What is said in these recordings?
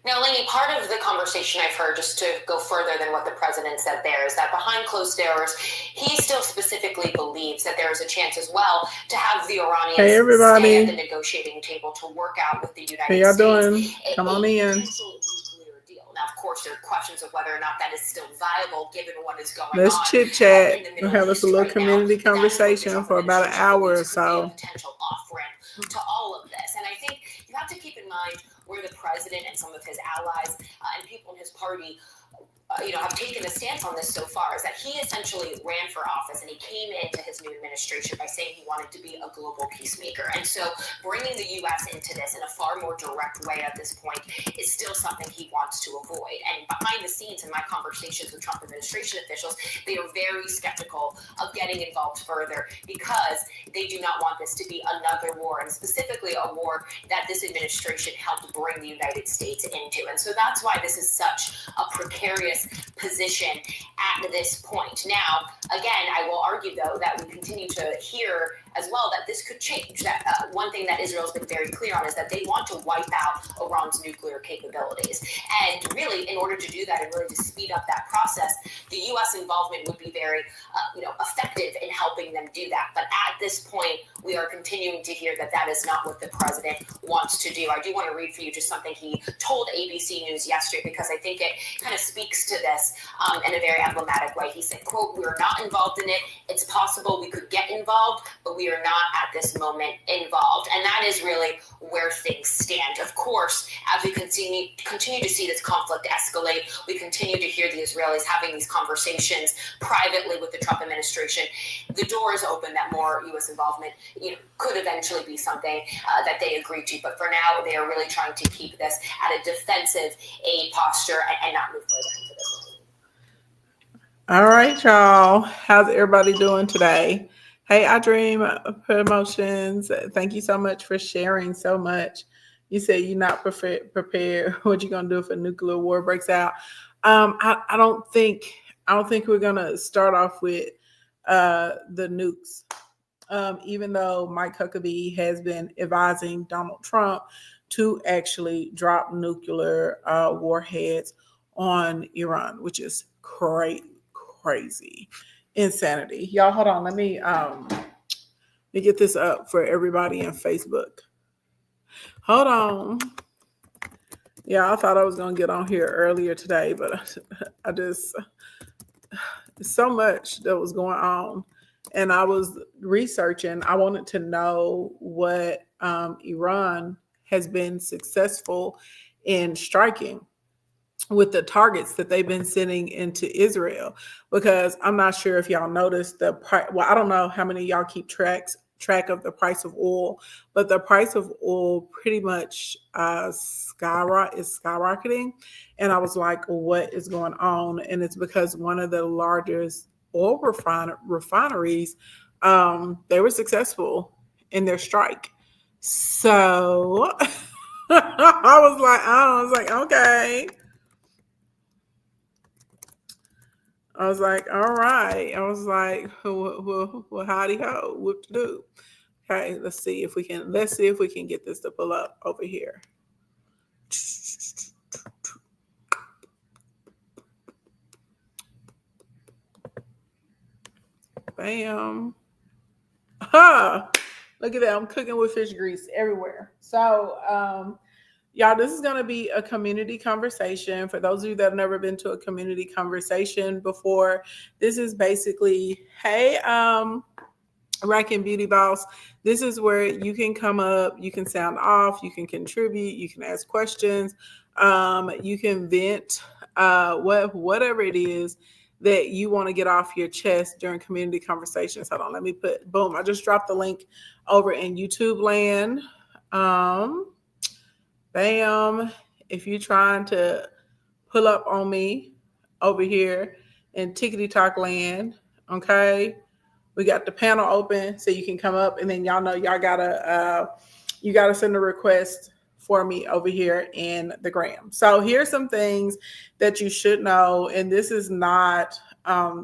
Now, Lainey, part of the conversation I've heard, just to go further than what the president said there, is that behind closed doors, he still specifically believes that there is a chance as well to have the Hey, Iranians stay at the everybody. negotiating table to work out with the How United y'all States doing? Come on a in. potential nuclear deal. Now, of course, there are questions of whether or not that is still viable given what is going Let's on chit in chat. the We'll Middle have us a East little right now. community But that is what the conversation Trump for about an administration hour or believes could be a so. potential off ramp to all of this. And I think you have to keep in mind where the president and some of his allies and people in his party have taken a stance on this so far is that he essentially ran for office and he came into his new administration by saying he wanted to be a global peacemaker. And so bringing the U.S. into this in a far more direct way at this point is still something he wants to avoid. And behind the scenes in my conversations with Trump administration officials, they are very skeptical of getting involved further because they do not want this to be another war, and specifically a war that this administration helped bring the United States into. And so that's why this is such a precarious position at this point. Now, again, I will argue, though, that we continue to hear as well that this could change. That one thing that Israel's been very clear on is that they want to wipe out Iran's nuclear capabilities. And really, in order to do that and really to speed up that process, the U.S. involvement would be very, effective in helping them do that. But at this point, we are continuing to hear that that is not what the president wants to do. I do want to read for you just something he told ABC News yesterday because I think it kind of speaks to this in a very emblematic way. He said, quote, "We are not involved in it. It's possible we could get involved, but we are not at this moment involved." And that is really where things stand. Of course, as we continue to see this conflict escalate, we continue to hear the Israelis having these conversations privately with the Trump administration. The door is open that more U.S. involvement could eventually be something that they agree to. But for now, they are really trying to keep this at a defensive aid posture and not move further into this. All right, y'all. How's everybody doing today? Hey, I Dream Promotions. Thank you so much for sharing so much. You said you're not prepared. What you gonna do if a nuclear war breaks out? I don't think we're gonna start off with the nukes. Even though Mike Huckabee has been advising Donald Trump to actually drop nuclear warheads on Iran, which is crazy insanity. Y'all, hold on. Let me get this up for everybody in Facebook. Hold on. Yeah, I thought I was gonna get on here earlier today, but I just so much that was going on, and I was researching. I wanted to know what Iran has been successful in striking with the targets that they've been sending into Israel, because I'm not sure if y'all noticed the price. Well, I don't know how many of y'all keep track of the price of oil, but the price of oil pretty much is skyrocketing. And I was like, what is going on? And it's because one of the largest oil refineries, they were successful in their strike. So I was like, okay. I was like, all right. I was like, well howdy ho, what to do? Okay, let's see if we can get this to pull up over here. Bam. Ha! Look at that. I'm cooking with fish grease everywhere. So, y'all, this is going to be a community conversation. For those of you that have never been to a community conversation before, this is basically, hey, Rack and Beauty Boss. This is where you can come up, you can sound off, you can contribute, you can ask questions, you can vent, whatever it is that you want to get off your chest during community conversations. Hold on, let me boom. I just dropped the link over in YouTube land. Bam. If you're trying to pull up on me over here in Tickety Talk land, okay. We got the panel open so you can come up, and then y'all know y'all gotta send a request for me over here in the gram. So here's some things that you should know, and this is not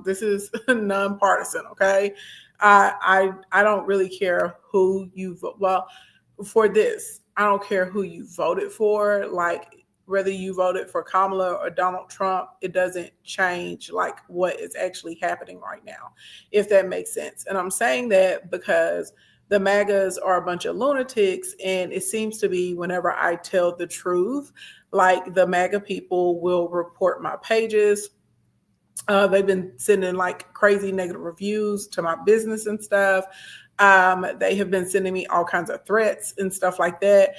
this is nonpartisan. Okay, I don't really care who you vote. Well, for this, I don't care who you voted for. Like, whether you voted for Kamala or Donald Trump, it doesn't change like what is actually happening right now, if that makes sense. And I'm saying that because the MAGAs are a bunch of lunatics, and it seems to be whenever I tell the truth, like the MAGA people will report my pages. They've been sending like crazy negative reviews to my business and stuff. They have been sending me all kinds of threats and stuff like that,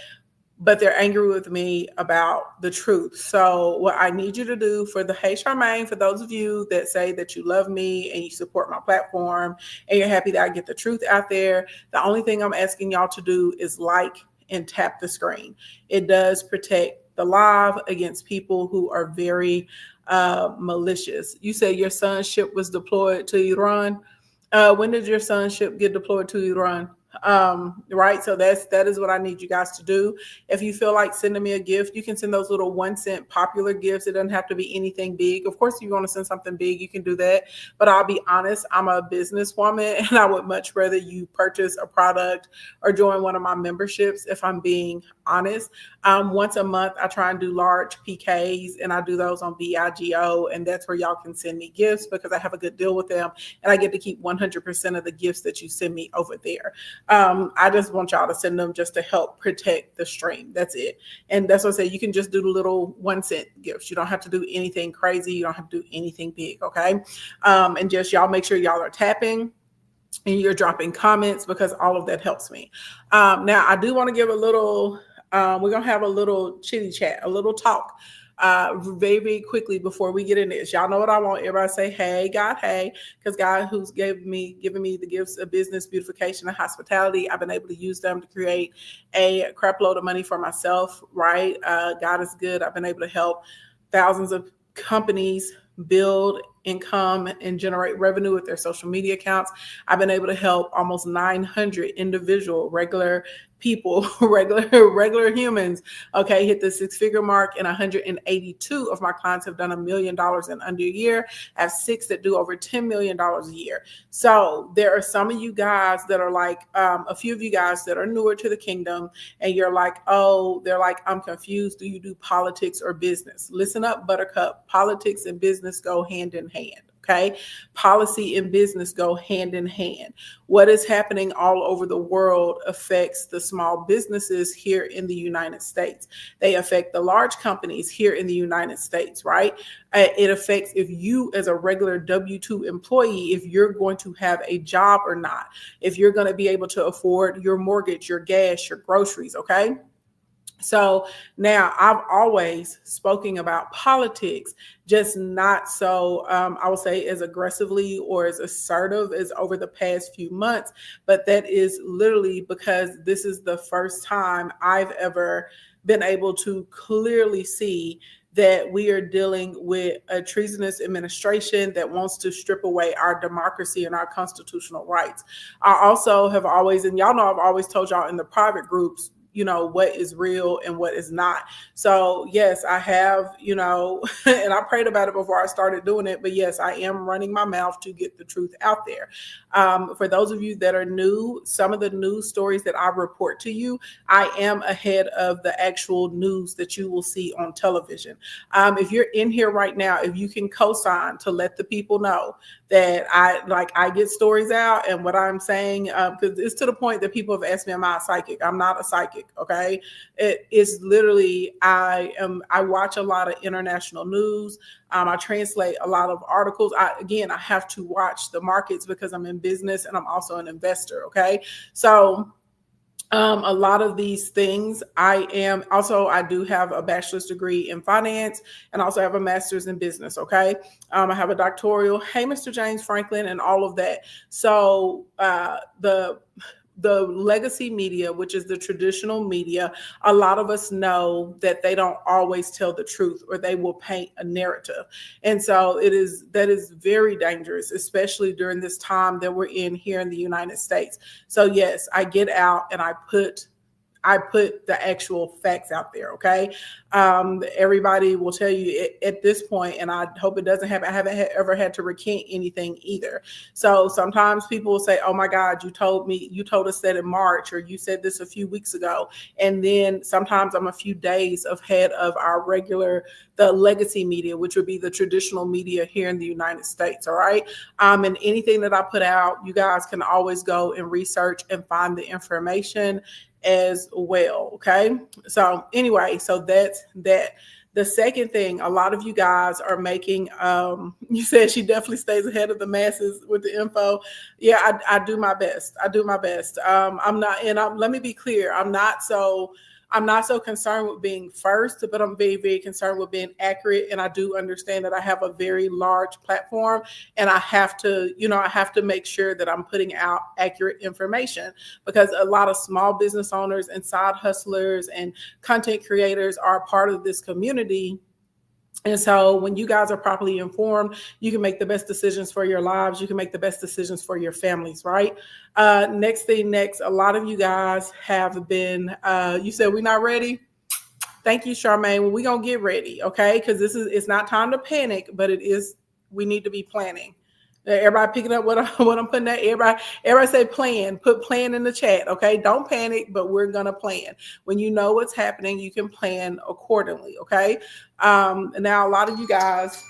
but they're angry with me about the truth. So what I need you to do for the Hey Charmaine, for those of you that say that you love me and you support my platform and you're happy that I get the truth out there, the only thing I'm asking y'all to do is like and tap the screen. It does protect the live against people who are very malicious. You say your son's ship was deployed to Iran. When did your son's ship get deployed to Iran? Right. So that is what I need you guys to do. If you feel like sending me a gift, you can send those little 1-cent popular gifts. It doesn't have to be anything big. Of course, if you want to send something big, you can do that. But I'll be honest, I'm a businesswoman and I would much rather you purchase a product or join one of my memberships, if I'm being honest. Once a month, I try and do large PKs, and I do those on BIGO, and that's where y'all can send me gifts because I have a good deal with them, and I get to keep 100% of the gifts that you send me over there. I just want y'all to send them just to help protect the stream. That's it. And that's what I say. You can just do the little 1-cent gifts. You don't have to do anything crazy. You don't have to do anything big. Okay. And just y'all make sure y'all are tapping and you're dropping comments because all of that helps me. Now I do want to give a little, we're going to have a little chitty chat, a little talk. Very, very quickly before we get in this. Y'all know what I want. Everybody say, hey, God, hey, because God who's given me the gifts of business, beautification, and hospitality, I've been able to use them to create a crap load of money for myself, right? God is good. I've been able to help thousands of companies build income and generate revenue with their social media accounts. I've been able to help almost 900 individual, regular people, regular humans, okay, hit the 6-figure mark, and 182 of my clients have done $1 million in under a year. I have 6 that do over $10 million a year. So there are some of you guys that are like, a few of you guys that are newer to the kingdom, and you're like, oh, they're like, I'm confused. Do you do politics or business? Listen up, Buttercup. Politics and business go hand in hand. Okay. Policy and business go hand in hand. What is happening all over the world affects the small businesses here in the United States. They affect the large companies here in the United States, right? It affects if you as a regular W-2 employee, if you're going to have a job or not, if you're going to be able to afford your mortgage, your gas, your groceries. Okay. So now I've always spoken about politics, just not so, I would say as aggressively or as assertive as over the past few months. But that is literally because this is the first time I've ever been able to clearly see that we are dealing with a treasonous administration that wants to strip away our democracy and our constitutional rights. I also have always, and y'all know I've always told y'all in the private groups, you know, what is real and what is not. So yes, I have, you know, and I prayed about it before I started doing it, but yes, I am running my mouth to get the truth out there. For those of you that are new, some of the news stories that I report to you, I am ahead of the actual news that you will see on television. If you're in here right now, if you can co-sign to let the people know that I get stories out, and what I'm saying, because it's to the point that people have asked me, am I a psychic? I'm not a psychic. Okay. It is literally, I watch a lot of international news. I translate a lot of articles. I have to watch the markets because I'm in business and I'm also an investor. Okay. So a lot of these things, I do have a bachelor's degree in finance and also have a master's in business. Okay. I have a doctoral, hey, Mr. James Franklin, and all of that. So the legacy media, which is the traditional media, a lot of us know that they don't always tell the truth, or they will paint a narrative. And so that is very dangerous, especially during this time that we're in here in the United States. So yes, I get out and I put I put the actual facts out there. Okay. Everybody will tell you at this point, and I hope it doesn't happen. I haven't ever had to recant anything either. So sometimes people will say, oh my God, you told us that in March, or you said this a few weeks ago. And then sometimes I'm a few days ahead of the legacy media, which would be the traditional media here in the United States. All right. And anything that I put out, you guys can always go and research and find the information as well. Okay. So anyway, so that's that. The second thing, a lot of you guys are making, you said she definitely stays ahead of the masses with the info. Yeah, I do my best. I do my best. Let me be clear. I'm not so concerned with being first, but I'm very, very concerned with being accurate. And I do understand that I have a very large platform, and I have to make sure that I'm putting out accurate information, because a lot of small business owners and side hustlers and content creators are a part of this community. And so when you guys are properly informed, you can make the best decisions for your lives. You can make the best decisions for your families, right? Next, a lot of you guys have been, you said we're not ready. Thank you, Charmaine. Well, we're going to get ready, okay? Because it's not time to panic, but we need to be planning. Everybody picking up what I'm putting out. Everybody say plan. Put plan in the chat, okay? Don't panic, but we're gonna plan. When you know what's happening, you can plan accordingly, okay? Now a lot of you guys,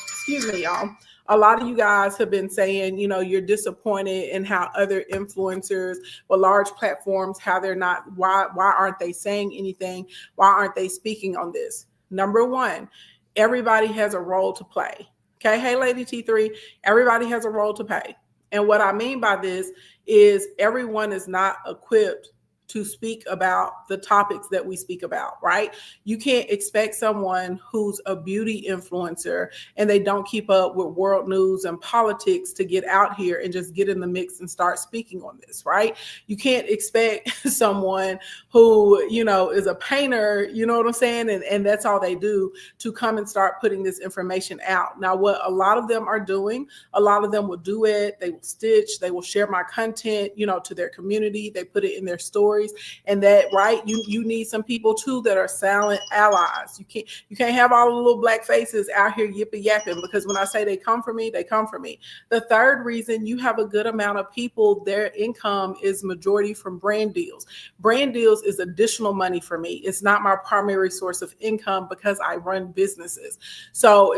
excuse me, y'all. A lot of you guys have been saying, you're disappointed in how other influencers with large platforms, how they're not. Why aren't they saying anything? Why aren't they speaking on this? Number one, everybody has a role to play. Okay, hey, Lady T3, everybody has a role to play. And what I mean by this is everyone is not equipped to speak about the topics that we speak about, right? You can't expect someone who's a beauty influencer and they don't keep up with world news and politics to get out here and just get in the mix and start speaking on this, right? You can't expect someone who, is a painter, you know what I'm saying? And that's all they do, to come and start putting this information out. Now, what a lot of them are doing, a lot of them will do it. They will stitch, they will share my content, to their community. They put it in their stories. And that, right, you need some people too that are silent allies. You can't have all the little black faces out here yipping yapping, because when I say they come for me, they come for me. The third reason, you have a good amount of people, their income is majority from brand deals. Brand deals is additional money for me. It's not my primary source of income, because I run businesses. So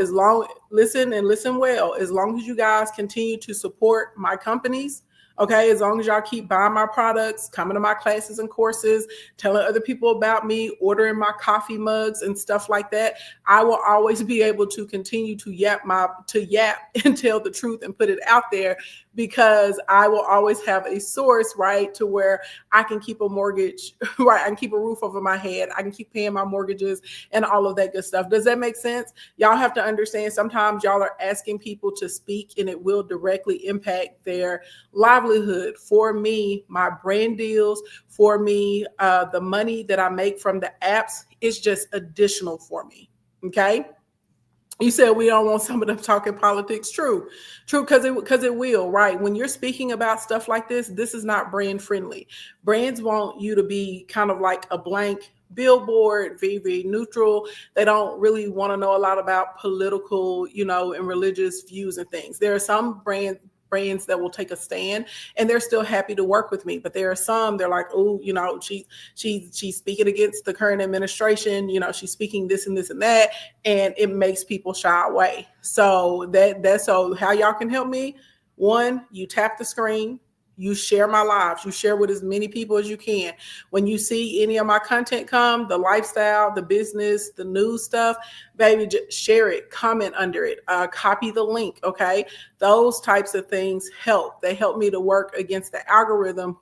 listen well, as long as you guys continue to support my companies, okay, as long as y'all keep buying my products, coming to my classes and courses, telling other people about me, ordering my coffee mugs and stuff like that, I will always be able to continue to yap and tell the truth and put it out there, because I will always have a source, right, to where I can keep a mortgage, right? I can keep a roof over my head. I can keep paying my mortgages and all of that good stuff. Does that make sense? Y'all have to understand, sometimes y'all are asking people to speak and it will directly impact their livelihood. For me, my brand deals, for me, the money that I make from the apps is just additional for me, okay? You said we don't want some of them talking politics. True, because it will, right? When you're speaking about stuff like this is not brand friendly. Brands want you to be kind of like a blank billboard, very, very neutral. They don't really want to know a lot about political, and religious views and things. There are some brands that will take a stand and they're still happy to work with me. But there are some, they're like, oh, she's speaking against the current administration, she's speaking this and this and that, and it makes people shy away. So that's so how y'all can help me. One, you tap the screen, you share my lives, you share with as many people as you can. When you see any of my content come, the lifestyle, the business, the news stuff, baby, just share it, comment under it, copy the link, okay? Those types of things help. They help me to work against the algorithm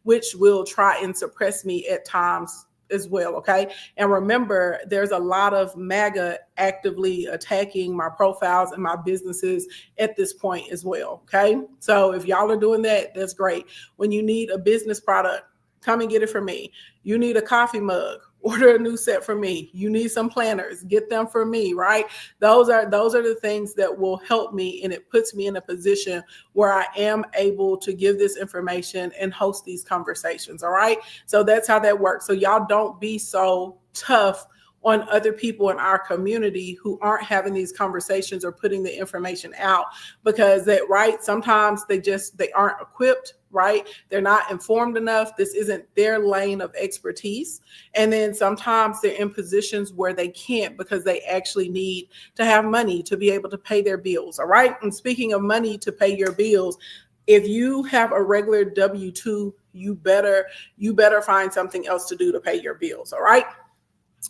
which will try and suppress me at times as well, okay? And remember, there's a lot of MAGA actively attacking my profiles and my businesses at this point as well, okay? So if y'all are doing that, that's great. When you need a business product, come and get it from me. You need a coffee mug, order a new set for me. You need some planners, get them for me, right? Those are the things that will help me, and it puts me in a position where I am able to give this information and host these conversations. All right. So that's how that works. So y'all don't be so tough on other people in our community who aren't having these conversations or putting the information out, because that, right, sometimes they aren't equipped, right? They're not informed enough. This isn't their lane of expertise. And then sometimes they're in positions where they can't, because they actually need to have money to be able to pay their bills. All right. And speaking of money to pay your bills, if you have a regular W-2, you better find something else to do to pay your bills. All right.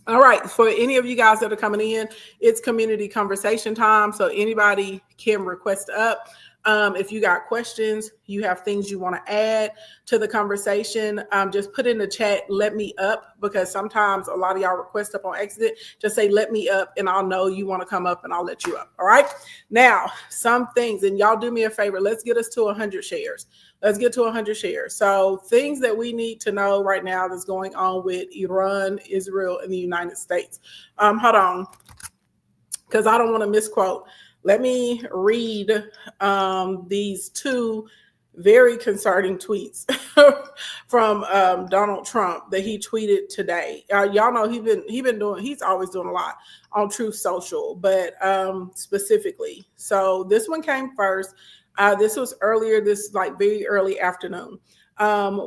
All right. For any of you guys that are coming in, it's community conversation time. So anybody can request up. If you got questions, you have things you want to add to the conversation, just put in the chat, let me up, because sometimes a lot of y'all request up on accident. Just say, let me up, and I'll know you want to come up and I'll let you up. All right. Now, some things, and y'all do me a favor. Let's get us to 100 shares. Let's get to 100 shares. So things that we need to know right now that's going on with Iran, Israel, and the United States. Hold on, because I don't want to misquote. Let me read these two very concerning tweets from Donald Trump that he tweeted today. Y'all know he's always doing a lot on Truth Social, but specifically. So this one came first. This was earlier, very early afternoon.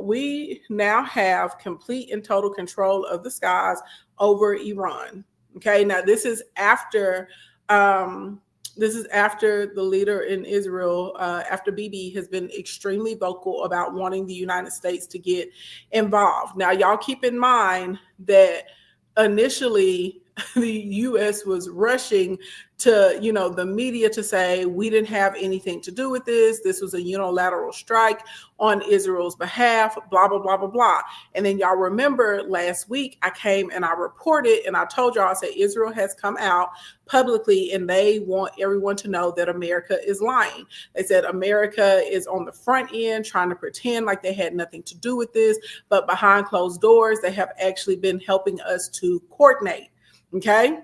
We now have complete and total control of the skies over Iran. Okay, now this is after the leader in Israel, after Bibi has been extremely vocal about wanting the United States to get involved. Now, y'all keep in mind that initially the U.S. was rushing to, the media to say we didn't have anything to do with this. This was a unilateral strike on Israel's behalf, blah, blah, blah, blah, blah. And then y'all remember last week I came and I reported and I told y'all, I said Israel has come out publicly and they want everyone to know that America is lying. They said America is on the front end trying to pretend like they had nothing to do with this, but behind closed doors, they have actually been helping us to coordinate. Okay,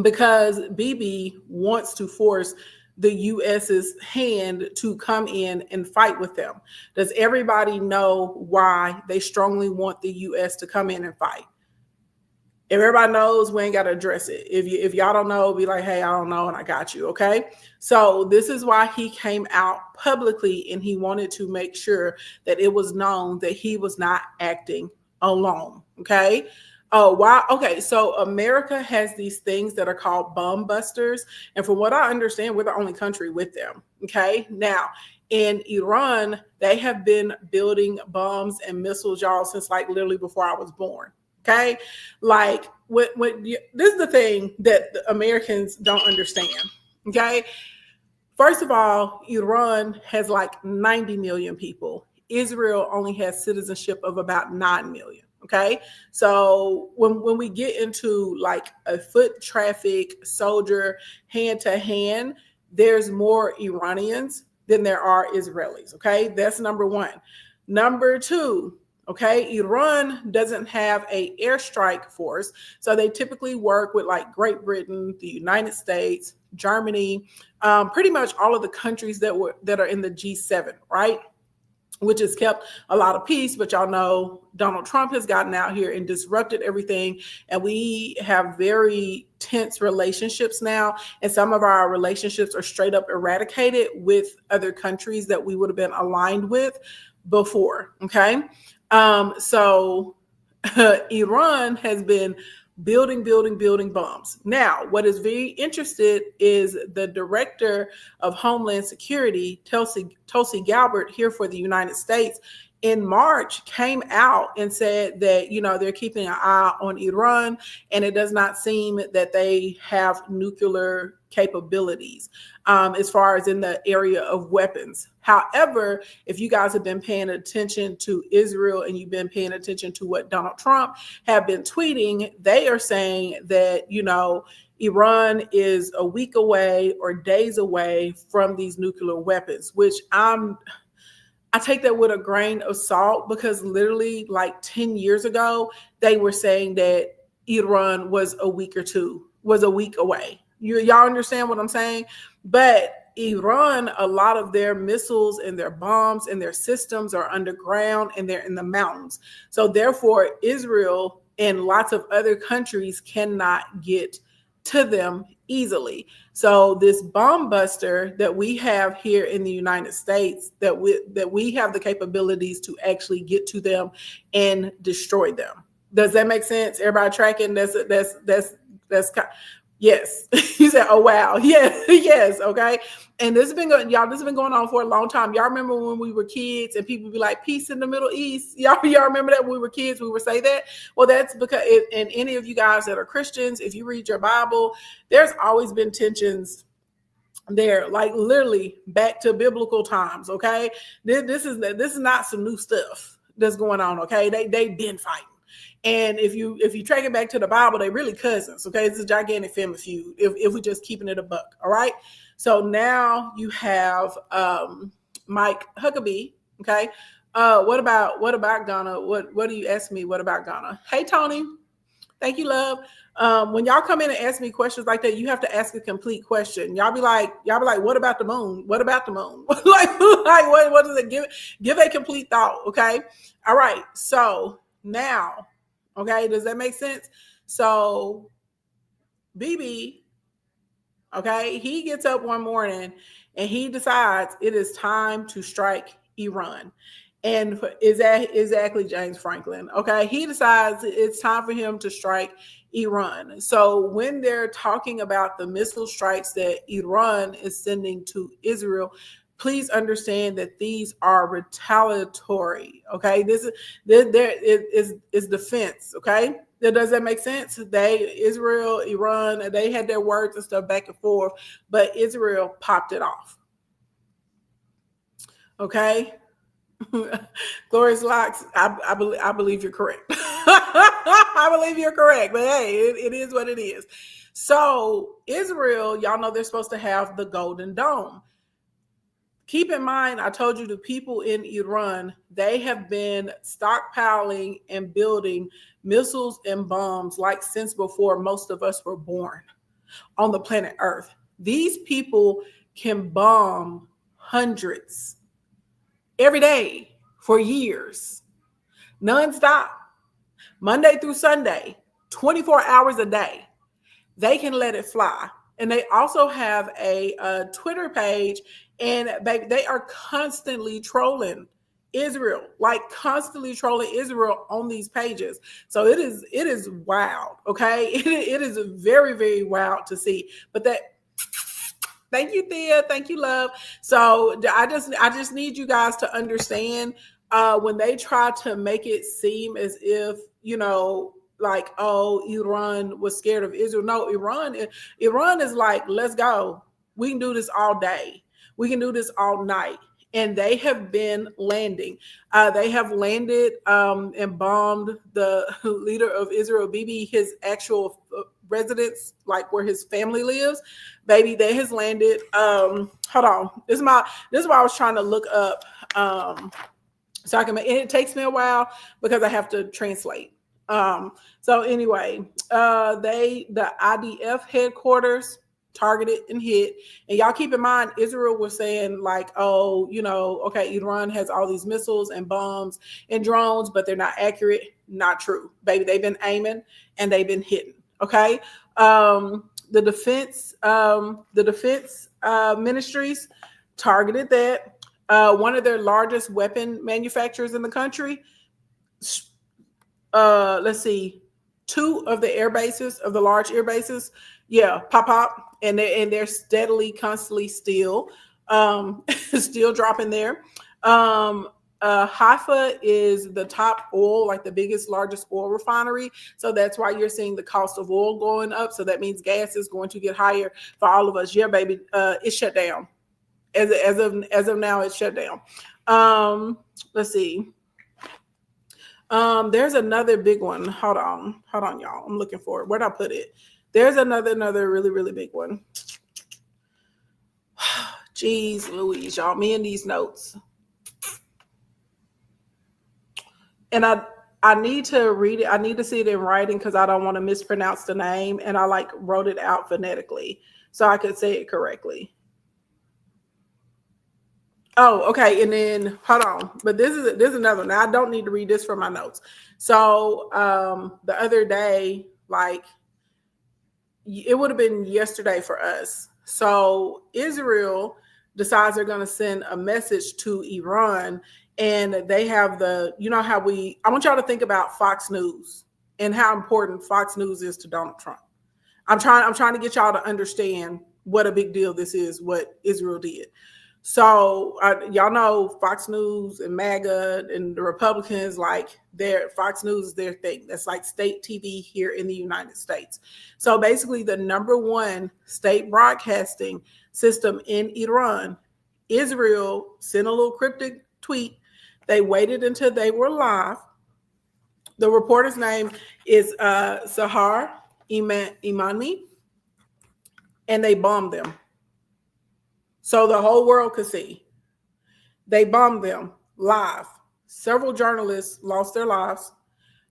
because Bibi wants to force the U.S.'s hand to come in and fight with them. Does everybody know why they strongly want the U.S. to come in and fight? If everybody knows, we ain't got to address it. If y'all don't know, be like, hey, I don't know, and I got you, okay? So this is why he came out publicly, and he wanted to make sure that it was known that he was not acting alone, okay? Oh, wow. Okay, so America has these things that are called bomb busters. And from what I understand, we're the only country with them. Okay, now in Iran, they have been building bombs and missiles, y'all, since literally before I was born. Okay, this is the thing that the Americans don't understand. Okay, first of all, Iran has 90 million people. Israel only has citizenship of about 9 million. Okay, so when we get into a foot traffic soldier hand to hand, there's more Iranians than there are Israelis. Okay, that's number one. Number two, okay, Iran doesn't have an airstrike force, so they typically work with Great Britain, the United States, Germany, pretty much all of the countries that are in the G7, right? Which has kept a lot of peace, but y'all know Donald Trump has gotten out here and disrupted everything. And we have very tense relationships now. And some of our relationships are straight up eradicated with other countries that we would have been aligned with before. Okay. So Iran has been building bombs. Now, what is very interesting is the director of Homeland Security, Tulsi Gabbard, here for the United States, in March came out and said that, they're keeping an eye on Iran, and it does not seem that they have nuclear capabilities as far as in the area of weapons. However, if you guys have been paying attention to Israel and you've been paying attention to what Donald Trump have been tweeting, they are saying that, Iran is a week away or days away from these nuclear weapons, which I I take that with a grain of salt, because literally like 10 years ago, they were saying that Iran was a week away. Y'all understand what I'm saying? But Iran, a lot of their missiles and their bombs and their systems are underground and they're in the mountains. So therefore, Israel and lots of other countries cannot get to them easily. So this bomb buster that we have here in the United States, that we have the capabilities to actually get to them and destroy them. Does that make sense? Everybody tracking? That's yes. You said, "Oh wow, yeah, yes, okay." And this has been going, y'all. This has been going on for a long time. Y'all remember when we were kids and people would be like, "Peace in the Middle East." Y'all remember that when we were kids, we would say that. Well, that's because, and any of you guys that are Christians, if you read your Bible, there's always been tensions there, like literally back to biblical times. Okay, this is not some new stuff that's going on. Okay, they've been fighting. And if you track it back to the Bible, they really cousins. Okay, it's a gigantic family feud. If we're just keeping it a buck, all right. So now you have Mike Huckabee. Okay, what about Ghana? What do you ask me? What about Ghana? Hey Tony, thank you, love. When y'all come in and ask me questions like that, you have to ask a complete question. Y'all be like, what about the moon? What about the moon? like what does it give? Give a complete thought. Okay, all right. So now. Okay, does that make sense? So BB, okay, he gets up one morning and he decides it is time to strike Iran. And is that exactly James Franklin? Okay, he decides it's time for him to strike Iran. So when they're talking about the missile strikes that Iran is sending to Israel, please understand that these are retaliatory. Okay, this is defense. Okay, does that make sense? Israel, Iran, they had their words and stuff back and forth, but Israel popped it off. Okay, Glorious Locks, I believe you're correct. I believe you're correct, but hey, it is what it is. So Israel, y'all know they're supposed to have the Golden Dome. Keep in mind, I told you the people in Iran, they have been stockpiling and building missiles and bombs like since before most of us were born on the planet Earth. These people can bomb hundreds every day for years, nonstop, Monday through Sunday, 24 hours a day. They can let it fly. And they also have a Twitter page, and baby, they are constantly trolling Israel, like constantly trolling Israel on these pages. So it is wild. Okay, it is very, very wild to see. But that, thank you, Thea, thank you, love. So I just need you guys to understand when they try to make it seem as if, you know, like, oh, Iran was scared of Israel. No, Iran is like, let's go. We can do this all day. We can do this all night. And they have been landing. They have landed and bombed the leader of Israel, Bibi, his actual residence, like where his family lives. Baby, they has landed. Hold on. This is why I was trying to look up so I can make, and it takes me a while because I have to translate. So anyway, the IDF headquarters targeted and hit. And y'all keep in mind, Israel was saying like, oh, you know, okay, Iran has all these missiles and bombs and drones, but they're not accurate. Not true, baby. They've been aiming and they've been hitting. Okay. The defense ministries targeted that. One of their largest weapon manufacturers in the country, let's see, 2 of the air bases, of the large air bases, pop, and they're steadily, constantly still dropping there. Haifa is the top oil, like the biggest, largest oil refinery. So that's why you're seeing the cost of oil going up. So that means gas is going to get higher for all of us. Yeah, baby, it's shut down. As of now, it's shut down. Let's see. There's another big one. Hold on, y'all. I'm looking for it. Where'd I put it? There's another really, really big one. Jeez Louise, y'all. Me and these notes. and I need to read it. I need to see it in writing because I don't want to mispronounce the name. And I like wrote it out phonetically so I could say it correctly. Oh, okay. And then hold on. But this is another one. Now, I don't need to read this from my notes. So the other day, like it would have been yesterday for us. So Israel decides they're going to send a message to Iran, and they have I want y'all to think about Fox News and how important Fox News is to Donald Trump. I'm trying to get y'all to understand what a big deal this is, what Israel did. So y'all know Fox News and MAGA and the Republicans, like Fox News is their thing. That's like state TV here in the United States. So basically the number one state broadcasting system in Iran, Israel sent a little cryptic tweet. They waited until they were live. The reporter's name is Sahar Imani, and they bombed them. So the whole world could see. They bombed them live. Several journalists lost their lives.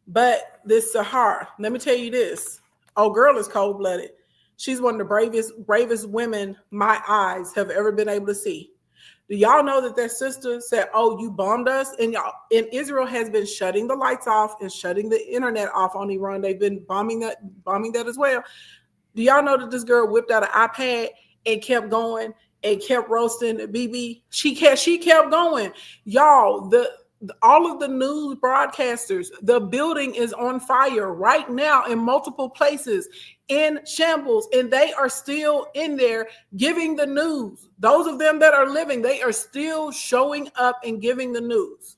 But this Sahar, let me tell you this. Oh, girl is cold-blooded. She's one of the bravest women my eyes have ever been able to see. Do y'all know that their sister said, "Oh, you bombed us"? And Israel has been shutting the lights off and shutting the internet off on Iran. They've been bombing that as well. Do y'all know that this girl whipped out an iPad and kept going and kept roasting BB? She kept going. Y'all, all of the news broadcasters, the building is on fire right now in multiple places, in shambles, and they are still in there giving the news. Those of them that are living, they are still showing up and giving the news.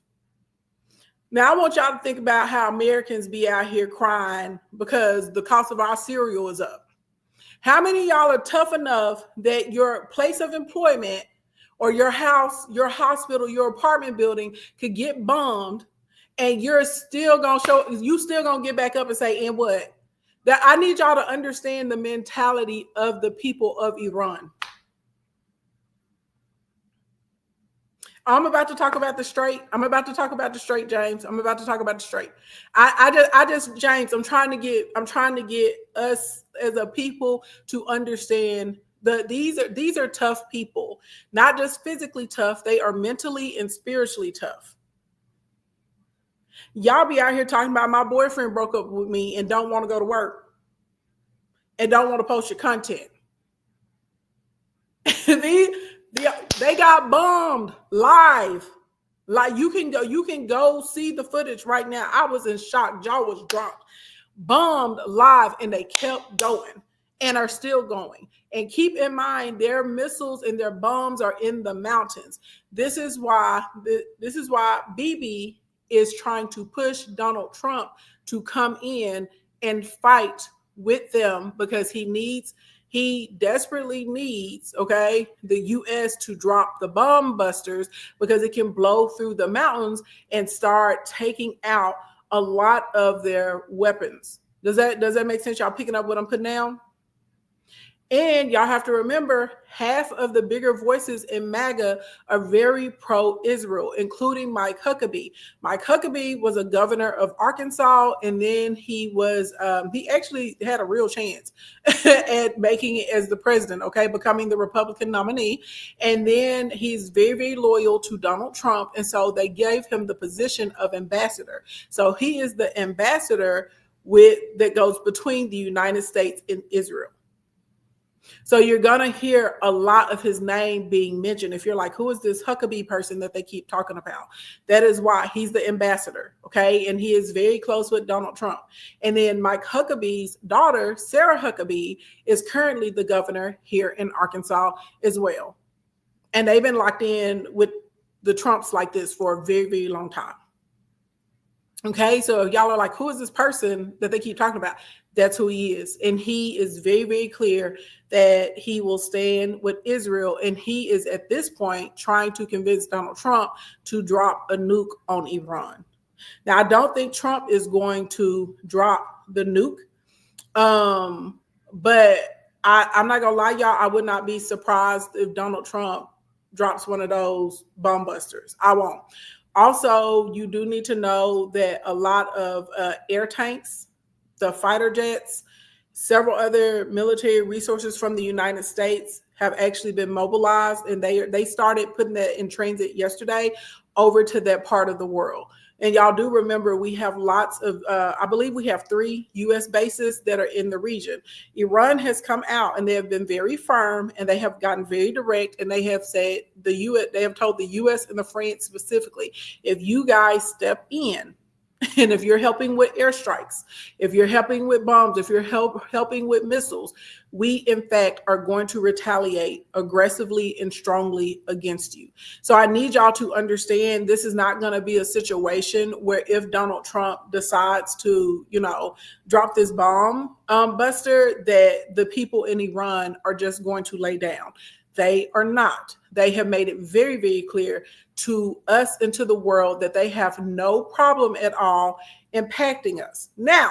Now, I want y'all to think about how Americans be out here crying because the cost of our cereal is up. How many of y'all are tough enough that your place of employment or your house, your hospital, your apartment building could get bombed, and you're still gonna get back up and say, "And what?" That I need y'all to understand the mentality of the people of Iran. I'm about to talk about the straight. I'm about to talk about the straight, James. I'm about to talk about the straight. James, I'm trying to get us as a people to understand these are tough people, not just physically tough, they are mentally and spiritually tough. Y'all be out here talking about my boyfriend broke up with me and don't want to go to work and don't want to post your content. They got bombed live. Like you can go see the footage right now. I was in shock. Jaw was dropped. Bombed live, and they kept going and are still going. And keep in mind, their missiles and their bombs are in the mountains. This is why Bibi is trying to push Donald Trump to come in and fight with them, because he desperately needs, okay, the U.S. to drop the bomb busters, because it can blow through the mountains and start taking out a lot of their weapons. Does that make sense? Y'all picking up what I'm putting down? And y'all have to remember, half of the bigger voices in MAGA are very pro-Israel, including Mike Huckabee. Mike Huckabee was a governor of Arkansas, and then he actually had a real chance at making it as the president, okay, becoming the Republican nominee. And then he's very, very loyal to Donald Trump, and so they gave him the position of ambassador. So he is the ambassador that goes between the United States and Israel. So you're going to hear a lot of his name being mentioned. If you're like, who is this Huckabee person that they keep talking about? That is why he's the ambassador, okay? And he is very close with Donald Trump. And then Mike Huckabee's daughter, Sarah Huckabee, is currently the governor here in Arkansas as well. And they've been locked in with the Trumps like this for a very, very long time. Okay, so if y'all are like, who is this person that they keep talking about? That's who he is. And he is very, very clear that he will stand with Israel. And he is at this point trying to convince Donald Trump to drop a nuke on Iran. Now, I don't think Trump is going to drop the nuke. But I'm not going to lie, y'all, I would not be surprised if Donald Trump drops one of those bomb busters. I won't. Also, you do need to know that a lot of air tanks, the fighter jets, several other military resources from the United States have actually been mobilized, and they started putting that in transit yesterday over to that part of the world. And y'all do remember we have lots of, I believe we have 3 U.S. bases that are in the region. Iran has come out and they have been very firm, and they have gotten very direct, and they have said they have told the U.S. and the France specifically, if you guys step in, and if you're helping with airstrikes, if you're helping with bombs, if you're helping with missiles, we in fact are going to retaliate aggressively and strongly against you. So I need y'all to understand this is not going to be a situation where if Donald Trump decides to, drop this bomb buster, that the people in Iran are just going to lay down. They are not. They have made it very, very clear to us and to the world that they have no problem at all impacting us. Now,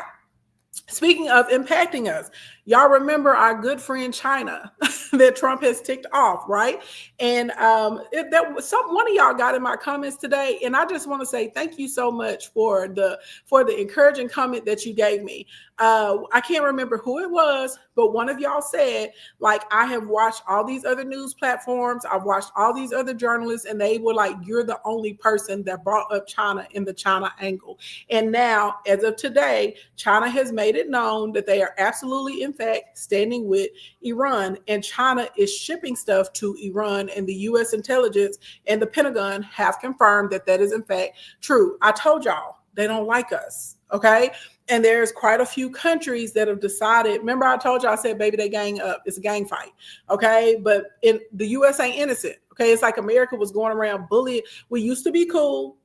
speaking of impacting us, y'all remember our good friend China that Trump has ticked off, right? And one of y'all got in my comments today, and I just want to say thank you so much for the encouraging comment that you gave me. I can't remember who it was, but one of y'all said, like, I have watched all these other news platforms, I've watched all these other journalists, and they were like, you're the only person that brought up China in the China angle. And now, as of today, China has made it known that they are absolutely, in fact, standing with Iran, and China is shipping stuff to Iran, and the U.S. intelligence and the Pentagon have confirmed that that is, in fact, true. I told y'all, they don't like us, okay? And there's quite a few countries that have decided. Remember, I told you, I said, baby, they gang up. It's a gang fight. Okay. But the U.S. ain't innocent. Okay. It's like America was going around bullying. We used to be cool.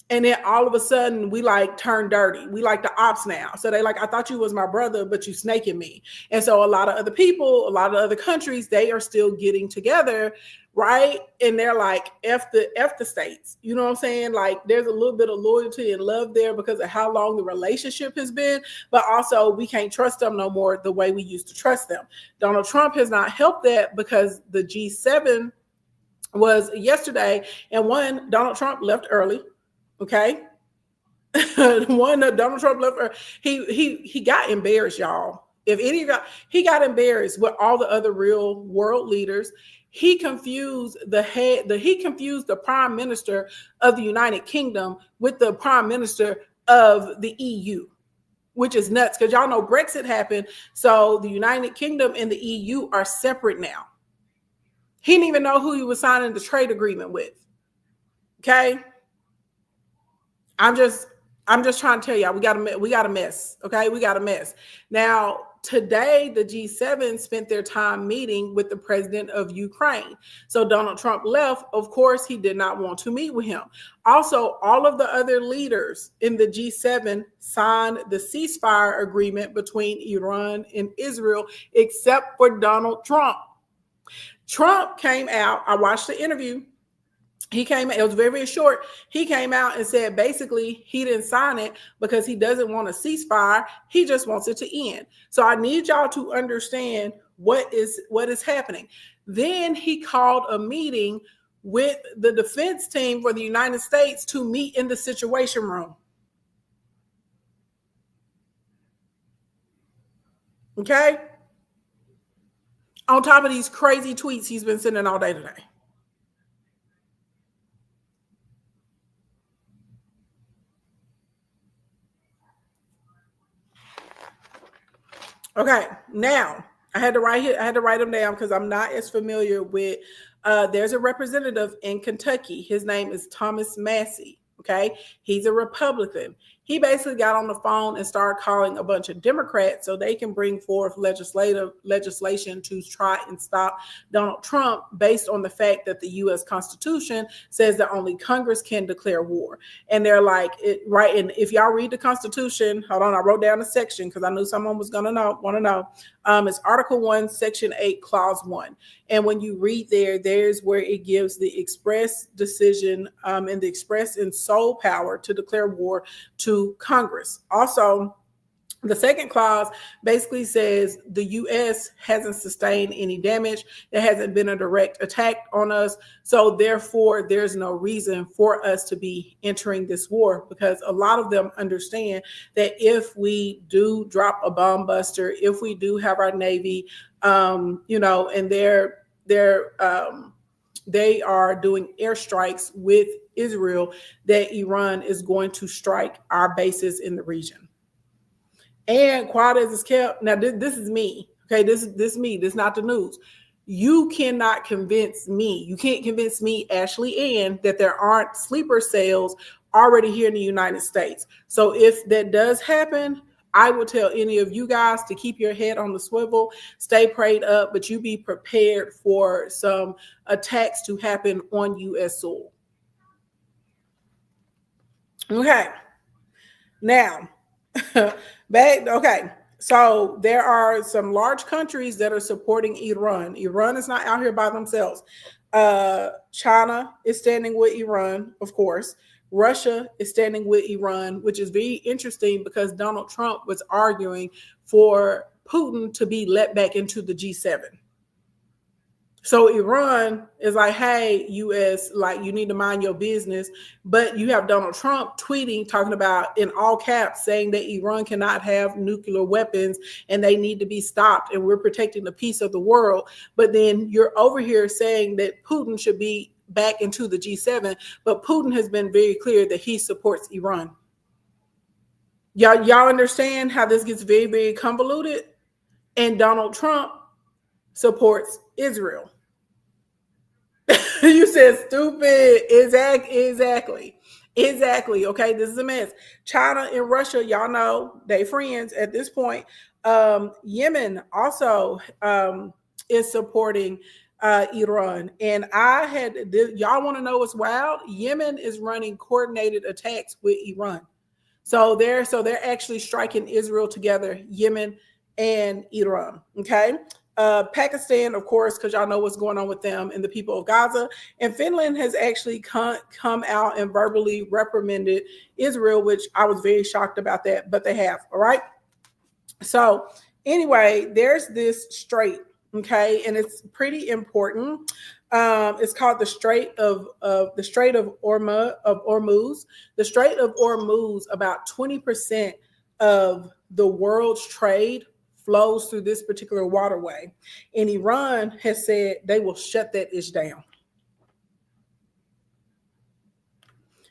And then all of a sudden we like turn dirty. We like the ops now. So they like, I thought you was my brother, but you snaking me. And so a lot of other people, a lot of other countries, they are still getting together, right? And they're like, F the states. You know what I'm saying? Like there's a little bit of loyalty and love there because of how long the relationship has been, but also we can't trust them no more the way we used to trust them. Donald Trump has not helped that because the G7 was yesterday, and Donald Trump left early. Okay. Donald Trump left. He got embarrassed, y'all. He got embarrassed with all the other real world leaders. He confused the prime minister of the United Kingdom with the prime minister of the EU, which is nuts because y'all know Brexit happened. So the United Kingdom and the EU are separate now. He didn't even know who he was signing the trade agreement with. Okay. I'm just trying to tell y'all, we got a mess. Okay. We got a mess. Now, today, the G7 spent their time meeting with the president of Ukraine. So Donald Trump left. Of course, he did not want to meet with him. Also, all of the other leaders in the G7 signed the ceasefire agreement between Iran and Israel, except for Donald Trump. Trump came out. I watched the interview. He came, it was very, very short. He came out and said basically he didn't sign it because he doesn't want a ceasefire. He just wants it to end. So I need y'all to understand what is happening. Then he called a meeting with the defense team for the United States to meet in the Situation Room. Okay? On top of these crazy tweets he's been sending all day today. Okay, now I had to write them down because I'm not as familiar with. There's a representative in Kentucky. His name is Thomas Massie. Okay, he's a Republican. He basically got on the phone and started calling a bunch of Democrats so they can bring forth legislation to try and stop Donald Trump based on the fact that the U.S. Constitution says that only Congress can declare war. And they're like, right. And if y'all read the Constitution, hold on, I wrote down a section because I knew someone was going to want to know. It's Article 1, Section 8, Clause 1. And when you read there's where it gives the express decision and the express and sole power to declare war to Congress. Also, The second clause basically says the U.S. hasn't sustained any damage. There hasn't been a direct attack on us. So therefore, there's no reason for us to be entering this war, because a lot of them understand that if we do drop a bomb buster, if we do have our Navy, and they are doing airstrikes with Israel, that Iran is going to strike our bases in the region. And quiet as it's kept. Now, this is me. Okay, this is me. This is not the news. You cannot convince me. You can't convince me, Ashley Ann, that there aren't sleeper cells already here in the United States. So if that does happen, I will tell any of you guys to keep your head on the swivel, stay prayed up, but you be prepared for some attacks to happen on U.S. soil. Okay. Now, okay. So there are some large countries that are supporting Iran. Iran is not out here by themselves. China is standing with Iran, of course. Russia is standing with Iran, which is very interesting because Donald Trump was arguing for Putin to be let back into the G7. So Iran is like, hey, U.S., like, you need to mind your business. But you have Donald Trump tweeting, talking about in all caps, saying that Iran cannot have nuclear weapons and they need to be stopped. And we're protecting the peace of the world. But then you're over here saying that Putin should be back into the G7. But Putin has been very clear that he supports Iran. Y'all understand how this gets very, very convoluted? And Donald Trump supports Israel. You said stupid. Exactly. Okay, this is a mess. China and Russia, y'all know they friends at this point. Yemen also is supporting Iran, and y'all want to know what's wild? Yemen is running coordinated attacks with Iran. So they're actually striking Israel together, Yemen and Iran. Okay. Pakistan, of course, because y'all know what's going on with them and the people of Gaza. And Finland has actually come out and verbally reprimanded Israel, which I was very shocked about that, but they have. All right. So anyway, there's this strait. Okay. And it's pretty important. It's called the Strait of Hormuz. The Strait of Hormuz, about 20% of the world's trade flows through this particular waterway. And Iran has said they will shut that ish down.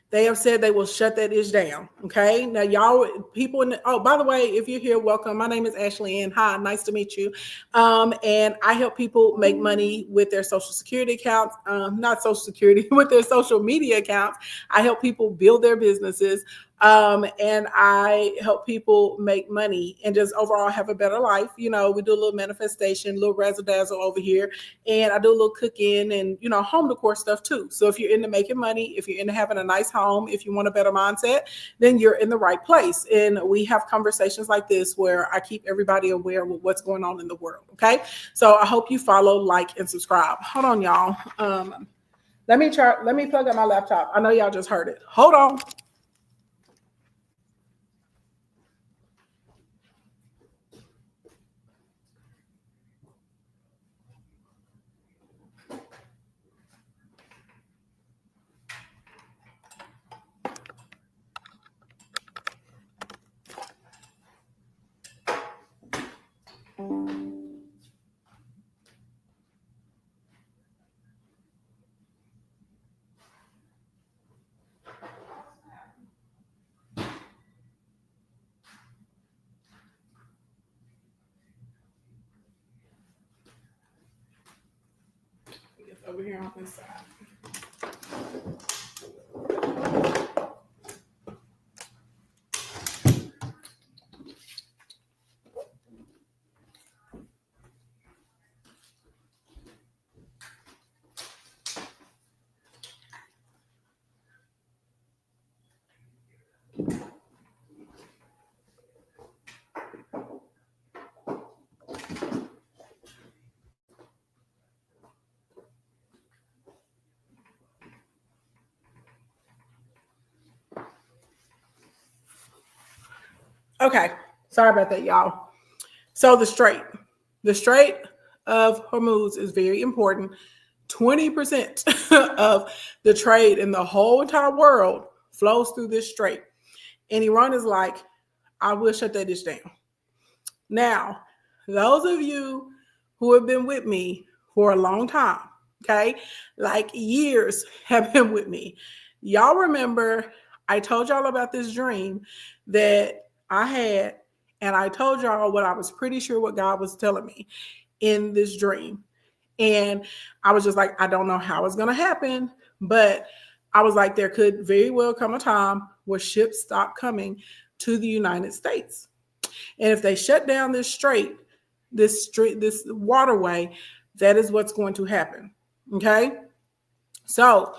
They have said they will shut that ish down. Okay. Now, y'all, people by the way, if you're here, welcome. My name is Ashley Ann. Hi, nice to meet you. And I help people make money with their social security accounts, not social security, with their social media accounts. I help people build their businesses. And I help people make money and just overall have a better life. We do a little manifestation, a little razzle dazzle over here. And I do a little cooking and, home decor stuff too. So if you're into making money, if you're into having a nice home, if you want a better mindset, then you're in the right place. And we have conversations like this where I keep everybody aware of what's going on in the world. Okay. So I hope you follow, like, and subscribe. Hold on, y'all. Let me plug up my laptop. I know y'all just heard it. Hold on. Over here on this side. Okay, Sorry about that, y'all. So the Strait of Hormuz is very important. 20% of the trade in the whole entire world flows through this strait. And Iran is like, I will shut that dish down. Now, those of you who have been with me for a long time, okay, like years have been with me, y'all remember I told y'all about this dream that I had, and I told y'all what I was pretty sure what God was telling me in this dream. And I was just like, I don't know how it's going to happen, but I was like, there could very well come a time where ships stop coming to the United States. And if they shut down this strait, this waterway, that is what's going to happen. Okay. So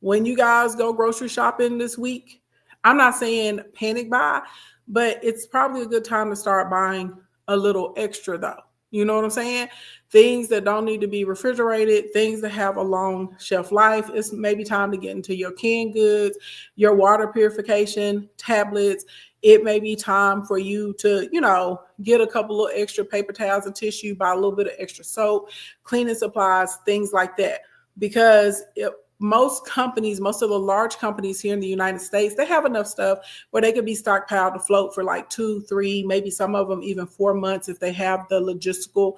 when you guys go grocery shopping this week, I'm not saying panic buy, but it's probably a good time to start buying a little extra though. You know what I'm saying? Things that don't need to be refrigerated, things that have a long shelf life. It's maybe time to get into your canned goods, your water purification tablets. It may be time for you to, get a couple of extra paper towels and tissue, buy a little bit of extra soap, cleaning supplies, things like that. Because most of the large companies here in the United States, they have enough stuff where they could be stockpiled to float for like 2, 3, maybe some of them even 4 months if they have the logistical,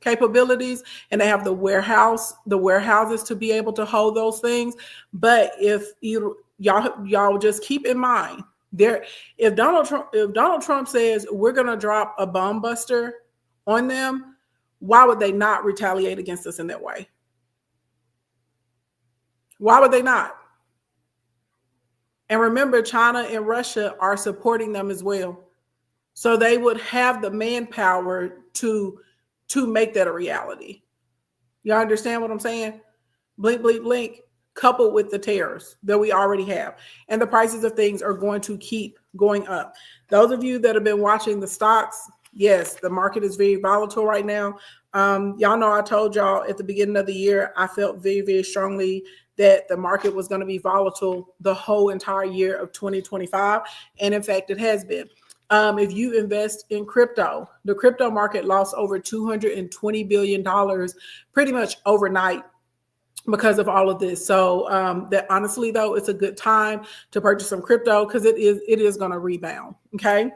capabilities, and they have the warehouses to be able to hold those things. But if y'all just keep in mind if Donald Trump says we're going to drop a bomb buster on them, why would they not retaliate against us in that way? Why would they not? And remember, China and Russia are supporting them as well. So they would have the manpower to make that a reality. Y'all understand what I'm saying? Blink, blink, blink, coupled with the tariffs that we already have. And the prices of things are going to keep going up. Those of you that have been watching the stocks, yes, the market is very volatile right now. Y'all know I told y'all at the beginning of the year, I felt very, very strongly that the market was going to be volatile the whole entire year of 2025. And in fact, it has been. If you invest in crypto, the crypto market lost over $220 billion pretty much overnight because of all of this. So that honestly, though, it's a good time to purchase some crypto because it is going to rebound. Okay.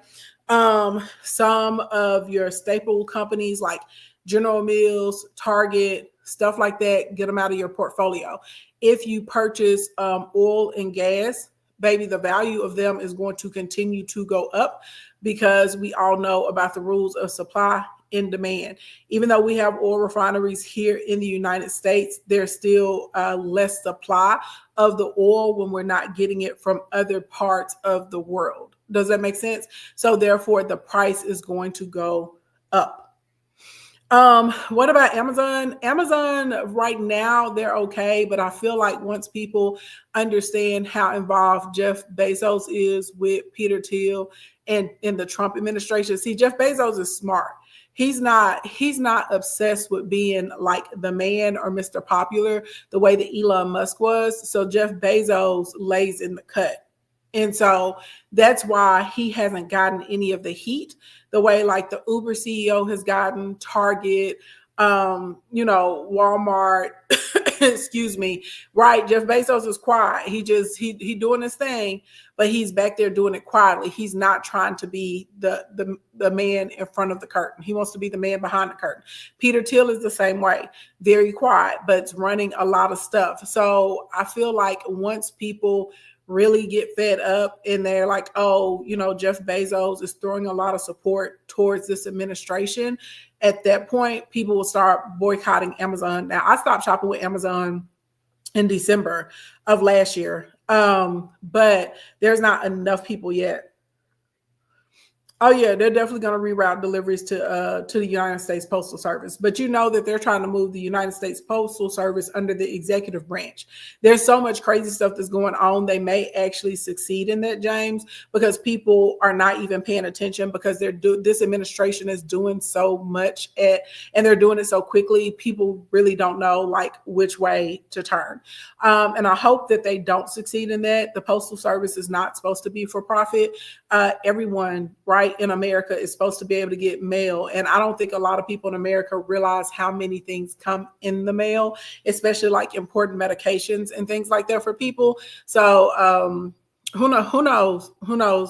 Some of your staple companies like General Mills, Target, stuff like that, get them out of your portfolio. If you purchase oil and gas, baby, the value of them is going to continue to go up because we all know about the rules of supply and demand. Even though we have oil refineries here in the United States, there's still less supply of the oil when we're not getting it from other parts of the world. Does that make sense? So therefore, the price is going to go up. What about Amazon? Amazon right now, they're okay, but I feel like once people understand how involved Jeff Bezos is with Peter Thiel and in the Trump administration, see, Jeff Bezos is smart. He's not obsessed with being like the man or Mr. Popular the way that Elon Musk was. So Jeff Bezos lays in the cut. And so that's why he hasn't gotten any of the heat the way like the Uber CEO has gotten, Target, Walmart, excuse me, right? Jeff Bezos is quiet. He doing his thing, but he's back there doing it quietly. He's not trying to be the man in front of the curtain. He wants to be the man behind the curtain. Peter Thiel is the same way, very quiet, but it's running a lot of stuff. So I feel like once people really get fed up and they're like, oh, Jeff Bezos is throwing a lot of support towards this administration. At that point, people will start boycotting Amazon. Now, I stopped shopping with Amazon in December of last year, but there's not enough people yet. Oh yeah, they're definitely going to reroute deliveries to the United States Postal Service. But you know that they're trying to move the United States Postal Service under the executive branch. There's so much crazy stuff that's going on. They may actually succeed in that, James, because people are not even paying attention because this administration is doing so much and they're doing it so quickly. People really don't know like which way to turn. And I hope that they don't succeed in that. The Postal Service is not supposed to be for profit. Everyone, right, in America is supposed to be able to get mail. And I don't think a lot of people in America realize how many things come in the mail, especially like important medications and things like that for people. So who knows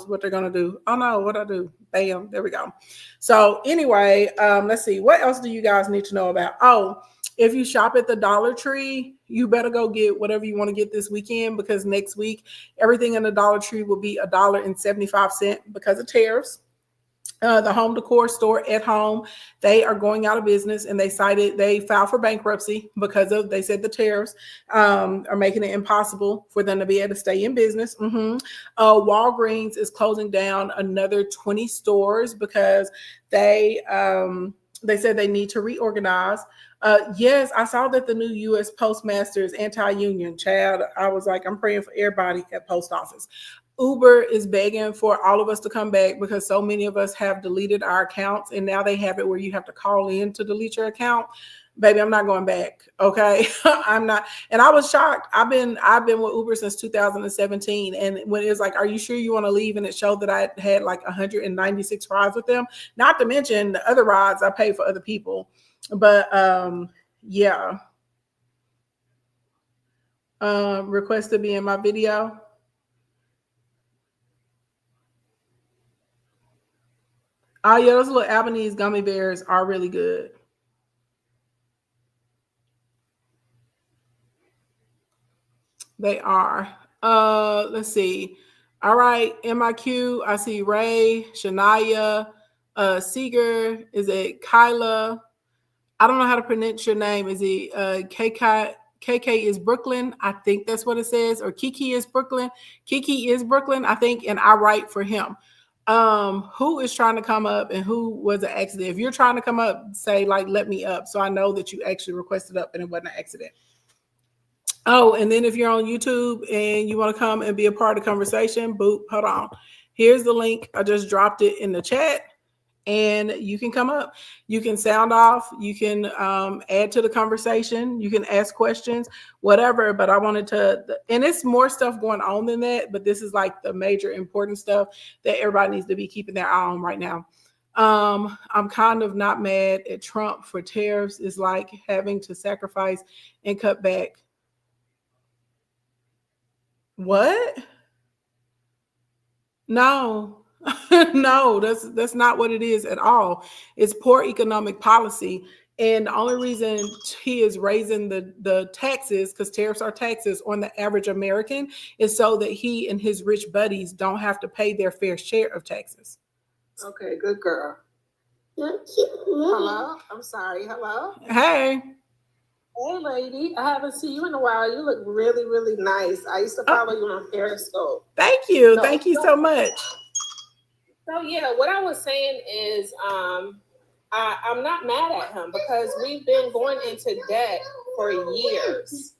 what they're going to do. Oh no, what I do. Bam, there we go. So anyway, let's see. What else do you guys need to know about? Oh, if you shop at the Dollar Tree, you better go get whatever you want to get this weekend because next week, everything in the Dollar Tree will be $1.75 because of tariffs. The home decor store At Home, they are going out of business and they filed for bankruptcy because they said the tariffs are making it impossible for them to be able to stay in business. Walgreens is closing down another 20 stores because they said they need to reorganize. Yes, I saw that the new U.S. Postmaster is anti-union. Chad, I was like, I'm praying for everybody at post office. Uber is begging for all of us to come back because so many of us have deleted our accounts and now they have it where you have to call in to delete your account. Baby, I'm not going back. Okay. I'm not. And I was shocked. I've been with Uber since 2017. And when it was like, are you sure you want to leave? And it showed that I had like 196 rides with them. Not to mention the other rides I pay for other people. But yeah. Request to be in my video. Oh yeah, those little Albanese gummy bears are really good. They are. Let's see. All right, MIQ. I see Ray, Shania, Seeger. Is it Kyla? I don't know how to pronounce your name. Is it KK? KK is Brooklyn. I think that's what it says. Or Kiki is Brooklyn. Kiki is Brooklyn, I think, and I write for him. Who is trying to come up and who was an accident? If you're trying to come up, say like, let me up. So I know that you actually requested up and it wasn't an accident. Oh, and then if you're on YouTube and you want to come and be a part of the conversation, boop, hold on. Here's the link. I just dropped it in the chat and you can come up. You can sound off. You can add to the conversation. You can ask questions, whatever. But I wanted to, and it's more stuff going on than that, but this is like the major important stuff that everybody needs to be keeping their eye on right now. I'm kind of not mad at Trump for tariffs. It's like having to sacrifice and cut back. What? No. No, that's not what it is at all. It's poor economic policy. And the only reason he is raising the taxes, because tariffs are taxes on the average American, is so that he and his rich buddies don't have to pay their fair share of taxes. Okay, good girl. Hello? I'm sorry. Hello? Hey. Hey, lady. I haven't seen you in a while. You look really, really nice. I used to follow you on Periscope. Thank you. Thank you so much. So, yeah, what I was saying is I'm not mad at him because we've been going into debt for years.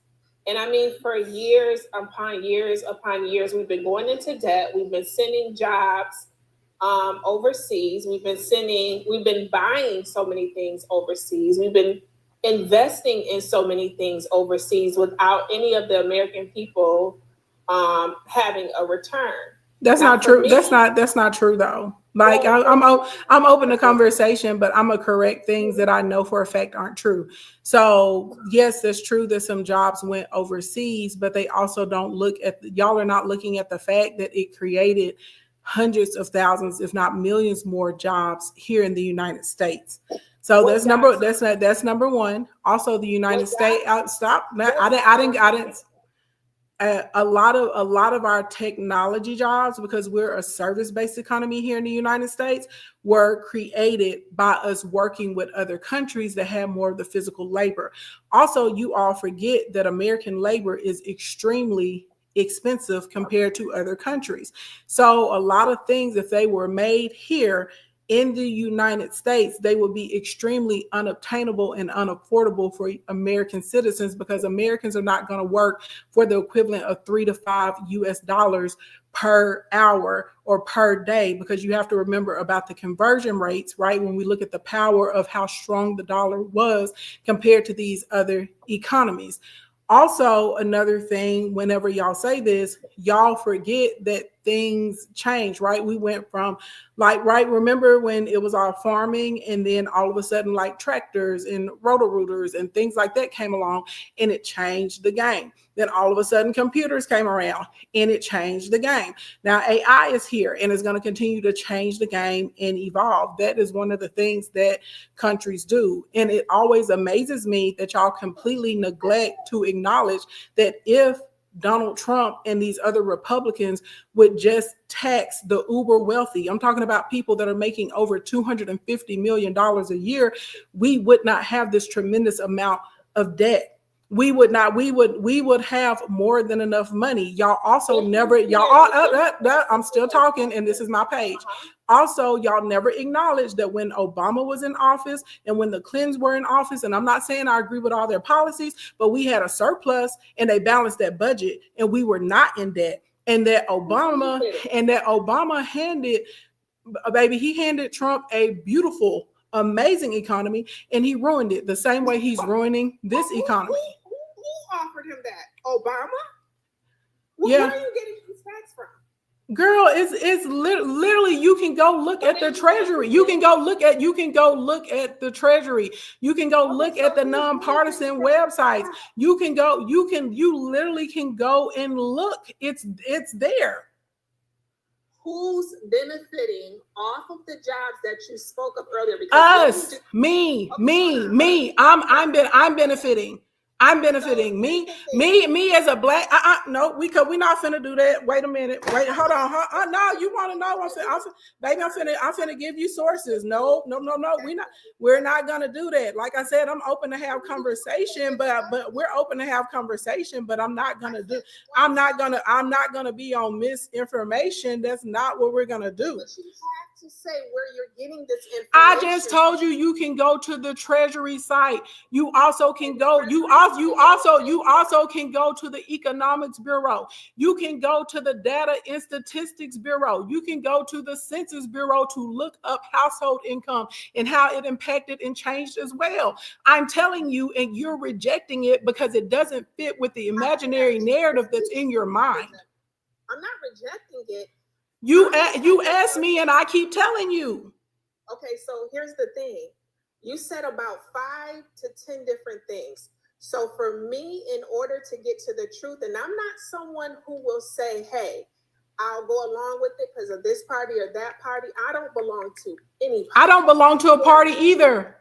And I mean, for years upon years upon years, we've been going into debt. We've been sending jobs overseas. We've been buying so many things overseas. We've been investing in so many things overseas without any of the American people having a return. That's not true. That's not true though. Like I'm open to conversation, but I'm gonna correct things that I know for a fact aren't true. So yes, that's true that some jobs went overseas, but they also don't look at y'all are not looking at the fact that it created hundreds of thousands, if not millions more jobs here in the United States. So that's number one. Also, the United States. Stop. I didn't. A lot of our technology jobs, because we're a service-based economy here in the United States, were created by us working with other countries that have more of the physical labor. Also, you all forget that American labor is extremely expensive compared to other countries. So a lot of things, if they were made here in the United States, they would be extremely unobtainable and unaffordable for American citizens, because Americans are not going to work for the equivalent of $3 to $5 per hour or per day, because you have to remember about the conversion rates, right? When we look at the power of how strong the dollar was compared to these other economies. Also, another thing, whenever y'all say this, y'all forget that things change, right? We went from remember when it was all farming, and then all of a sudden like tractors and roto-rooters and things like that came along, and it changed the game. Then all of a sudden computers came around and it changed the game. Now AI is here and is going to continue to change the game and evolve. That is one of the things that countries do. And it always amazes me that y'all completely neglect to acknowledge that if Donald Trump and these other Republicans would just tax the uber wealthy, I'm talking about people that are making over $250 million a year, we would not have this tremendous amount of debt. We would have more than enough money. Y'all also never, I'm still talking, and this is my page. Also, y'all never acknowledged that when Obama was in office and when the Clintons were in office, and I'm not saying I agree with all their policies, but we had a surplus and they balanced that budget and we were not in debt. And that Obama he handed Trump a beautiful, amazing economy, and he ruined it the same way he's ruining this economy. Who offered him that? Obama? Yeah. Where are you getting these facts from? Girl, it's literally, you can go look at the Treasury. You can go look at the Treasury. You can go look at the nonpartisan websites. You literally can go and look. It's there. Who's benefiting off of the jobs that you spoke of earlier? Because us, me. I'm benefiting. Me as a black. No, we're not finna do that. Wait a minute. Hold on. No, you want to know? I'm finna give you sources. No. We're not gonna do that. Like I said, I'm open to have conversation, but we're open to have conversation. But I'm not gonna be on misinformation. That's not what we're gonna do. But you have to say where you're getting this information. I just told you, you can go to the Treasury site. You also can go. You also can go to the Economics Bureau. You can go to the Data and Statistics Bureau. You can go to the Census Bureau to look up household income and how it impacted and changed as well. I'm telling you, and you're rejecting it because it doesn't fit with the imaginary narrative that's in your mind. I'm not rejecting it. You asked me, and I keep telling you. Okay, so here's the thing. You said about 5 to 10 different things. So for me, in order to get to the truth, and I'm not someone who will say, hey, I'll go along with it because of this party or that party. I don't belong to any party. I don't belong to a party either.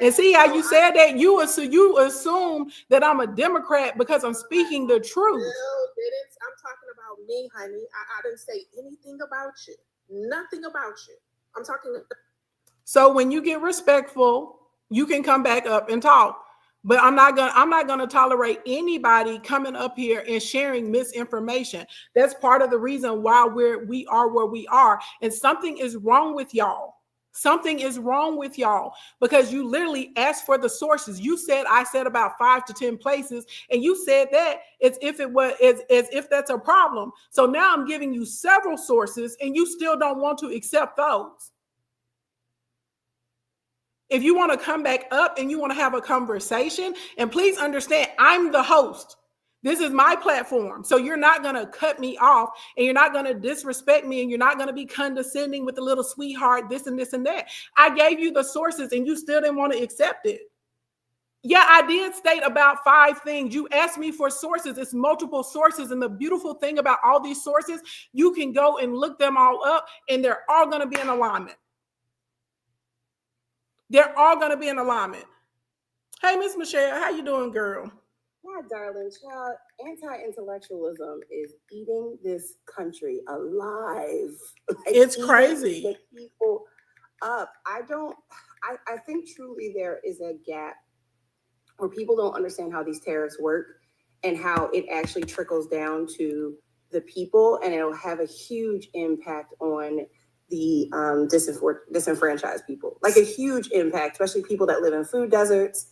And see how you said that? You assume that I'm a Democrat because I'm speaking the truth. I'm talking about me, honey. I didn't say anything about you. Nothing about you. I'm talking. So when you get respectful, you can come back up and talk. But I'm not gonna tolerate anybody coming up here and sharing misinformation. That's part of the reason why we are where we are. And something is wrong with y'all. Because you literally asked for the sources. I said about 5 to 10 places, and you said that as if that's a problem. So now I'm giving you several sources, and you still don't want to accept those. If you want to come back up and you want to have a conversation, and please understand, I'm the host. This is my platform. So you're not going to cut me off, and you're not going to disrespect me, and you're not going to be condescending with the little sweetheart, this and this and that. I gave you the sources and you still didn't want to accept it. Yeah, I did state about 5 things. You asked me for sources. It's multiple sources. And the beautiful thing about all these sources, you can go and look them all up, and they're all going to be in alignment. They're all going to be in alignment. Hey, Miss Michelle, how you doing, girl? Yeah, darling child, anti-intellectualism is eating this country alive. It's crazy. The people up. I think truly there is a gap where people don't understand how these tariffs work. and how it actually trickles down to the people, and it'll have a huge impact on the disenfranchised people, like a huge impact, especially people that live in food deserts,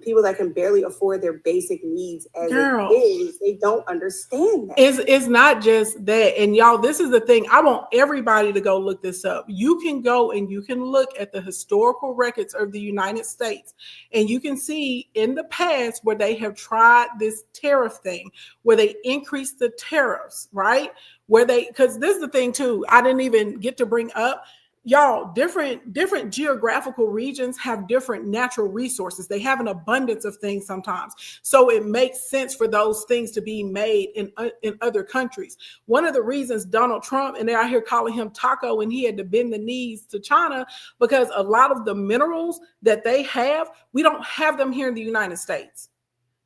people that can barely afford their basic needs as Girl. it is. They don't understand that. It's not just that. And y'all, this is the thing. I want everybody to go look this up. You can go and you can look at the historical records of the United States, and you can see in the past where they have tried this tariff thing, where they increased the tariffs, right? Because this is the thing too, I didn't even get to bring up. Y'all, different geographical regions have different natural resources. They have an abundance of things sometimes. So it makes sense for those things to be made in other countries. One of the reasons Donald Trump, and they're out here calling him Taco, and he had to bend the knees to China, because a lot of the minerals that they have, we don't have them here in the United States.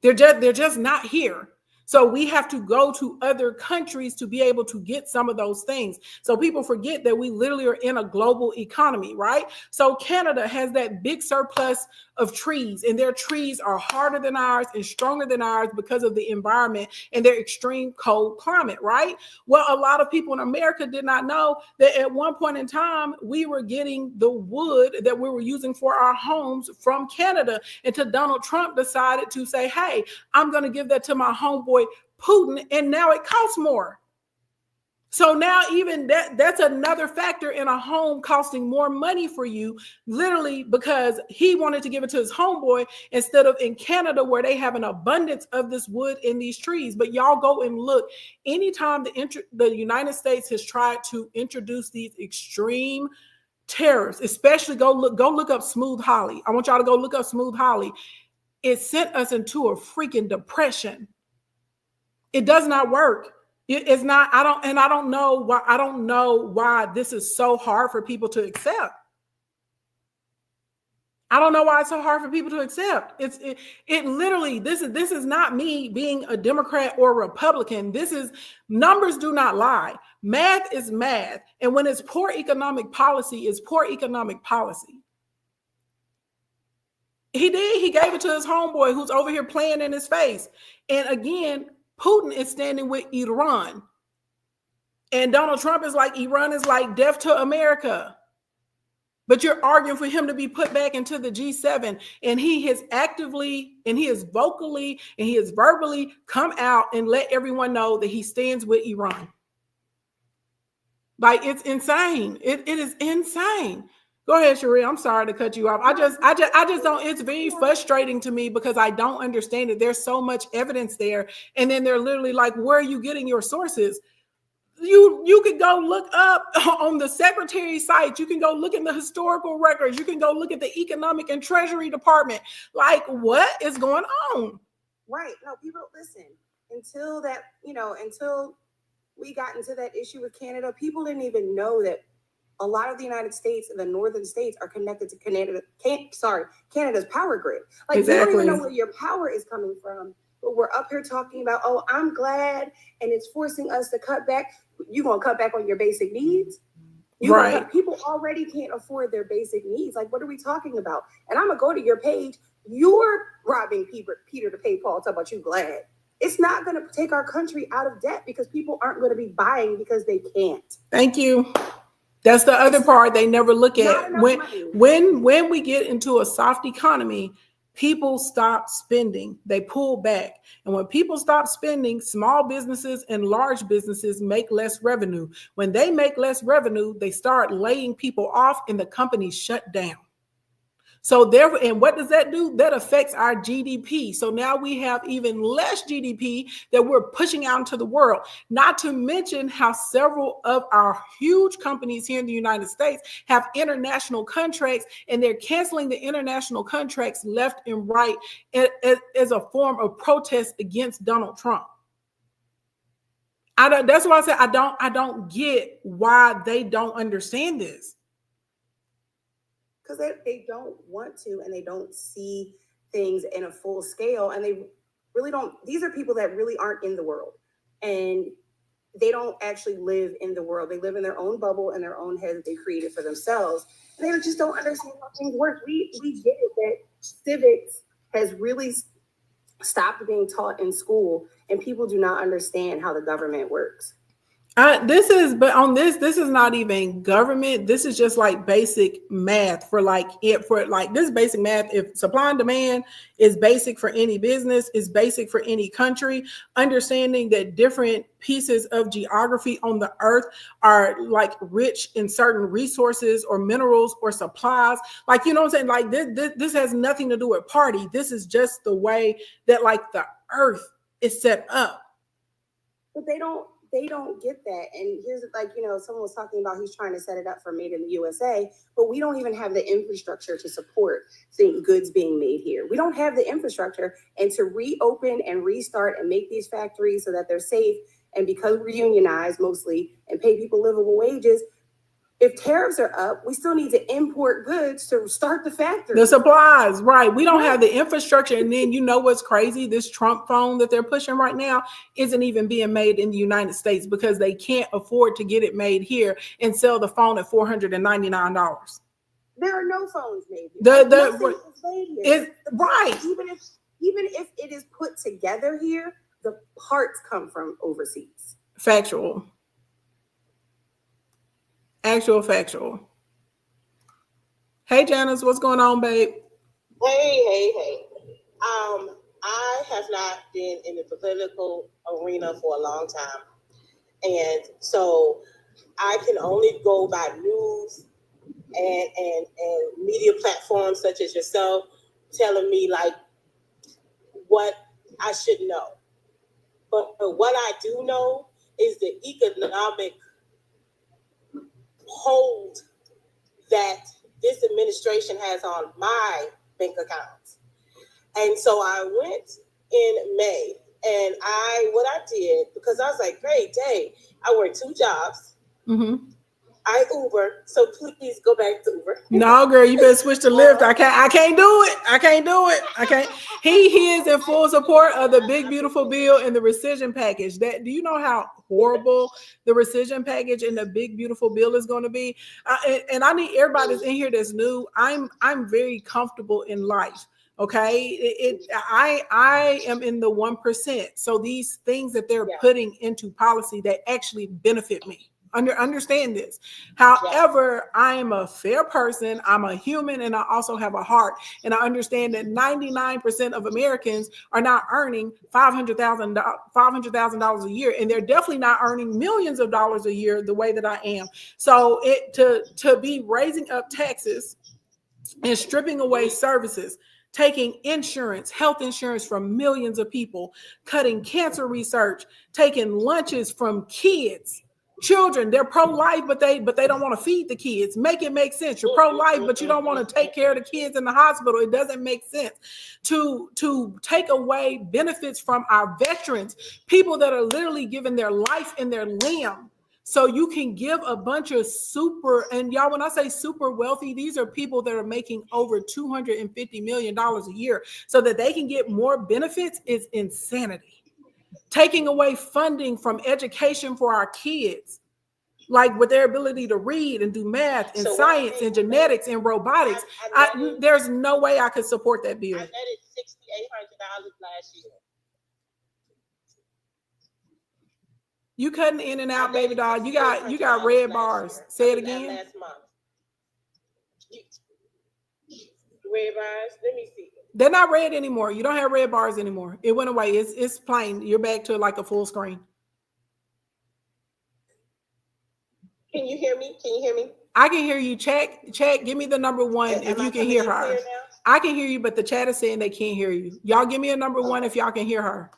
They're just not here. So we have to go to other countries to be able to get some of those things. So people forget that we literally are in a global economy, right? So Canada has that big surplus of trees, and their trees are harder than ours and stronger than ours because of the environment and their extreme cold climate, right? Well, a lot of people in America did not know that at one point in time, we were getting the wood that we were using for our homes from Canada, until Donald Trump decided to say, hey, I'm going to give that to my homeboy Putin, and now it costs more. So now even that's another factor in a home costing more money for you, literally because he wanted to give it to his homeboy instead of in Canada, where they have an abundance of this wood in these trees. But y'all go and look. Anytime the United States has tried to introduce these extreme tariffs, especially go look up smooth holly. I want y'all to go look up smooth holly. It sent us into a freaking depression. It does not work. It's not. I don't know why this is so hard for people to accept. I don't know why it's so hard for people to accept. It literally, this is not me being a Democrat or Republican. This is, numbers do not lie. Math is math. And when it's poor economic policy, it's poor economic policy. He gave it to his homeboy who's over here playing in his face. And again, Putin is standing with Iran. And Donald Trump is like, Iran is like death to America. But you're arguing for him to be put back into the G7. And he has actively, and he has vocally, and he has verbally come out and let everyone know that he stands with Iran. Like, it's insane. It is insane. Go ahead, Sheree. I'm sorry to cut you off. I just don't, it's very frustrating to me because I don't understand it. There's so much evidence there. And then they're literally like, where are you getting your sources? You can go look up on the Secretary's site. You can go look in the historical records. You can go look at the Economic and Treasury Department. Like, what is going on? Right. No, people, listen, until we got into that issue with Canada, people didn't even know that a lot of the United States and the northern states are connected to Canada's power grid. Like, exactly. You don't even know where your power is coming from. But we're up here talking about, oh, I'm glad, and it's forcing us to cut back. You gonna cut back on your basic needs? Right. People already can't afford their basic needs. Like, what are we talking about? And I'm gonna go to your page. You're robbing Peter to pay Paul. Talk about you glad. It's not gonna take our country out of debt because people aren't gonna be buying because they can't. Thank you. That's the other part they never look at. When we get into a soft economy, people stop spending. They pull back. And when people stop spending, small businesses and large businesses make less revenue. When they make less revenue, they start laying people off and the companies shut down. So therefore, and what does that do? That affects our GDP. So now we have even less GDP that we're pushing out into the world. Not to mention how several of our huge companies here in the United States have international contracts, and they're canceling the international contracts left and right as a form of protest against Donald Trump. That's why I said I don't get why they don't understand this. Because they don't want to, and they don't see things in a full scale, and they really don't. These are people that really aren't in the world, and they don't actually live in the world. They live in their own bubble and their own head that they created for themselves. And they just don't understand how things work. We get it that civics has really stopped being taught in school, and people do not understand how the government works. This is not even government. This is just like basic math for this basic math. If supply and demand is basic for any business, is basic for any country, understanding that different pieces of geography on the earth are like rich in certain resources or minerals or supplies. Like, you know what I'm saying? Like this has nothing to do with party. This is just the way that like the earth is set up. But they don't get that. And here's like, someone was talking about he's trying to set it up for made in the USA, but we don't even have the infrastructure to support goods being made here. We don't have the infrastructure, and to reopen and restart and make these factories so that they're safe, and because we're unionized mostly and pay people livable wages, if tariffs are up, we still need to import goods to start the factory. The supplies, right. We don't have the infrastructure. And then you know what's crazy? This Trump phone that they're pushing right now isn't even being made in the United States because they can't afford to get it made here and sell the phone at $499. There are no phones made here. Nothing is made here. Right. Even if it is put together here, the parts come from overseas. Factual. Factual. Hey, Janice, what's going on, babe? Hey. I have not been in the political arena for a long time. And so I can only go by news and media platforms such as yourself telling me like what I should know. But what I do know is the economic hold that this administration has on my bank accounts. And so I went in May, and what I did, because I was like, great day, I work 2 jobs. Mm-hmm. I Uber, so please go back to Uber. No, girl, you better switch to Lyft. I can't do it. He is in full support of the big beautiful bill and the rescission package. Do you know how horrible the rescission package and the big beautiful bill is going to be? And I need everybody that's in here that's new. I'm very comfortable in life. Okay, I am in the 1%. So these things that they're putting into policy that actually benefit me. Understand this. However, I am a fair person. I'm a human, and I also have a heart. And I understand that 99% of Americans are not earning $500,000 a year, and they're definitely not earning millions of dollars a year the way that I am. So to be raising up taxes and stripping away services, taking insurance, health insurance from millions of people, cutting cancer research, taking lunches from children, they're pro-life, but they don't want to feed the kids. Make it make sense. You're pro-life, but you don't want to take care of the kids in the hospital. It doesn't make sense. To take away benefits from our veterans, people that are literally giving their life and their limb. So you can give a bunch of and y'all, when I say super wealthy, these are people that are making over $250 million a year so that they can get more benefits is insanity. Taking away funding from education for our kids, like with their ability to read and do math and science and genetics and robotics. There's no way I could support that bill. I netted $6,800 last year. You cutting in and out, baby doll. You got red bars. Say it again. Last month. Red bars. Let me see. They're not red anymore. You don't have red bars anymore. It went away. It's plain. You're back to like a full screen. Can you hear me? I can hear you. Chat. Give me the number 1 if you can hear her. I can hear you, but the chat is saying they can't hear you. Y'all give me a number 1 if y'all can hear her.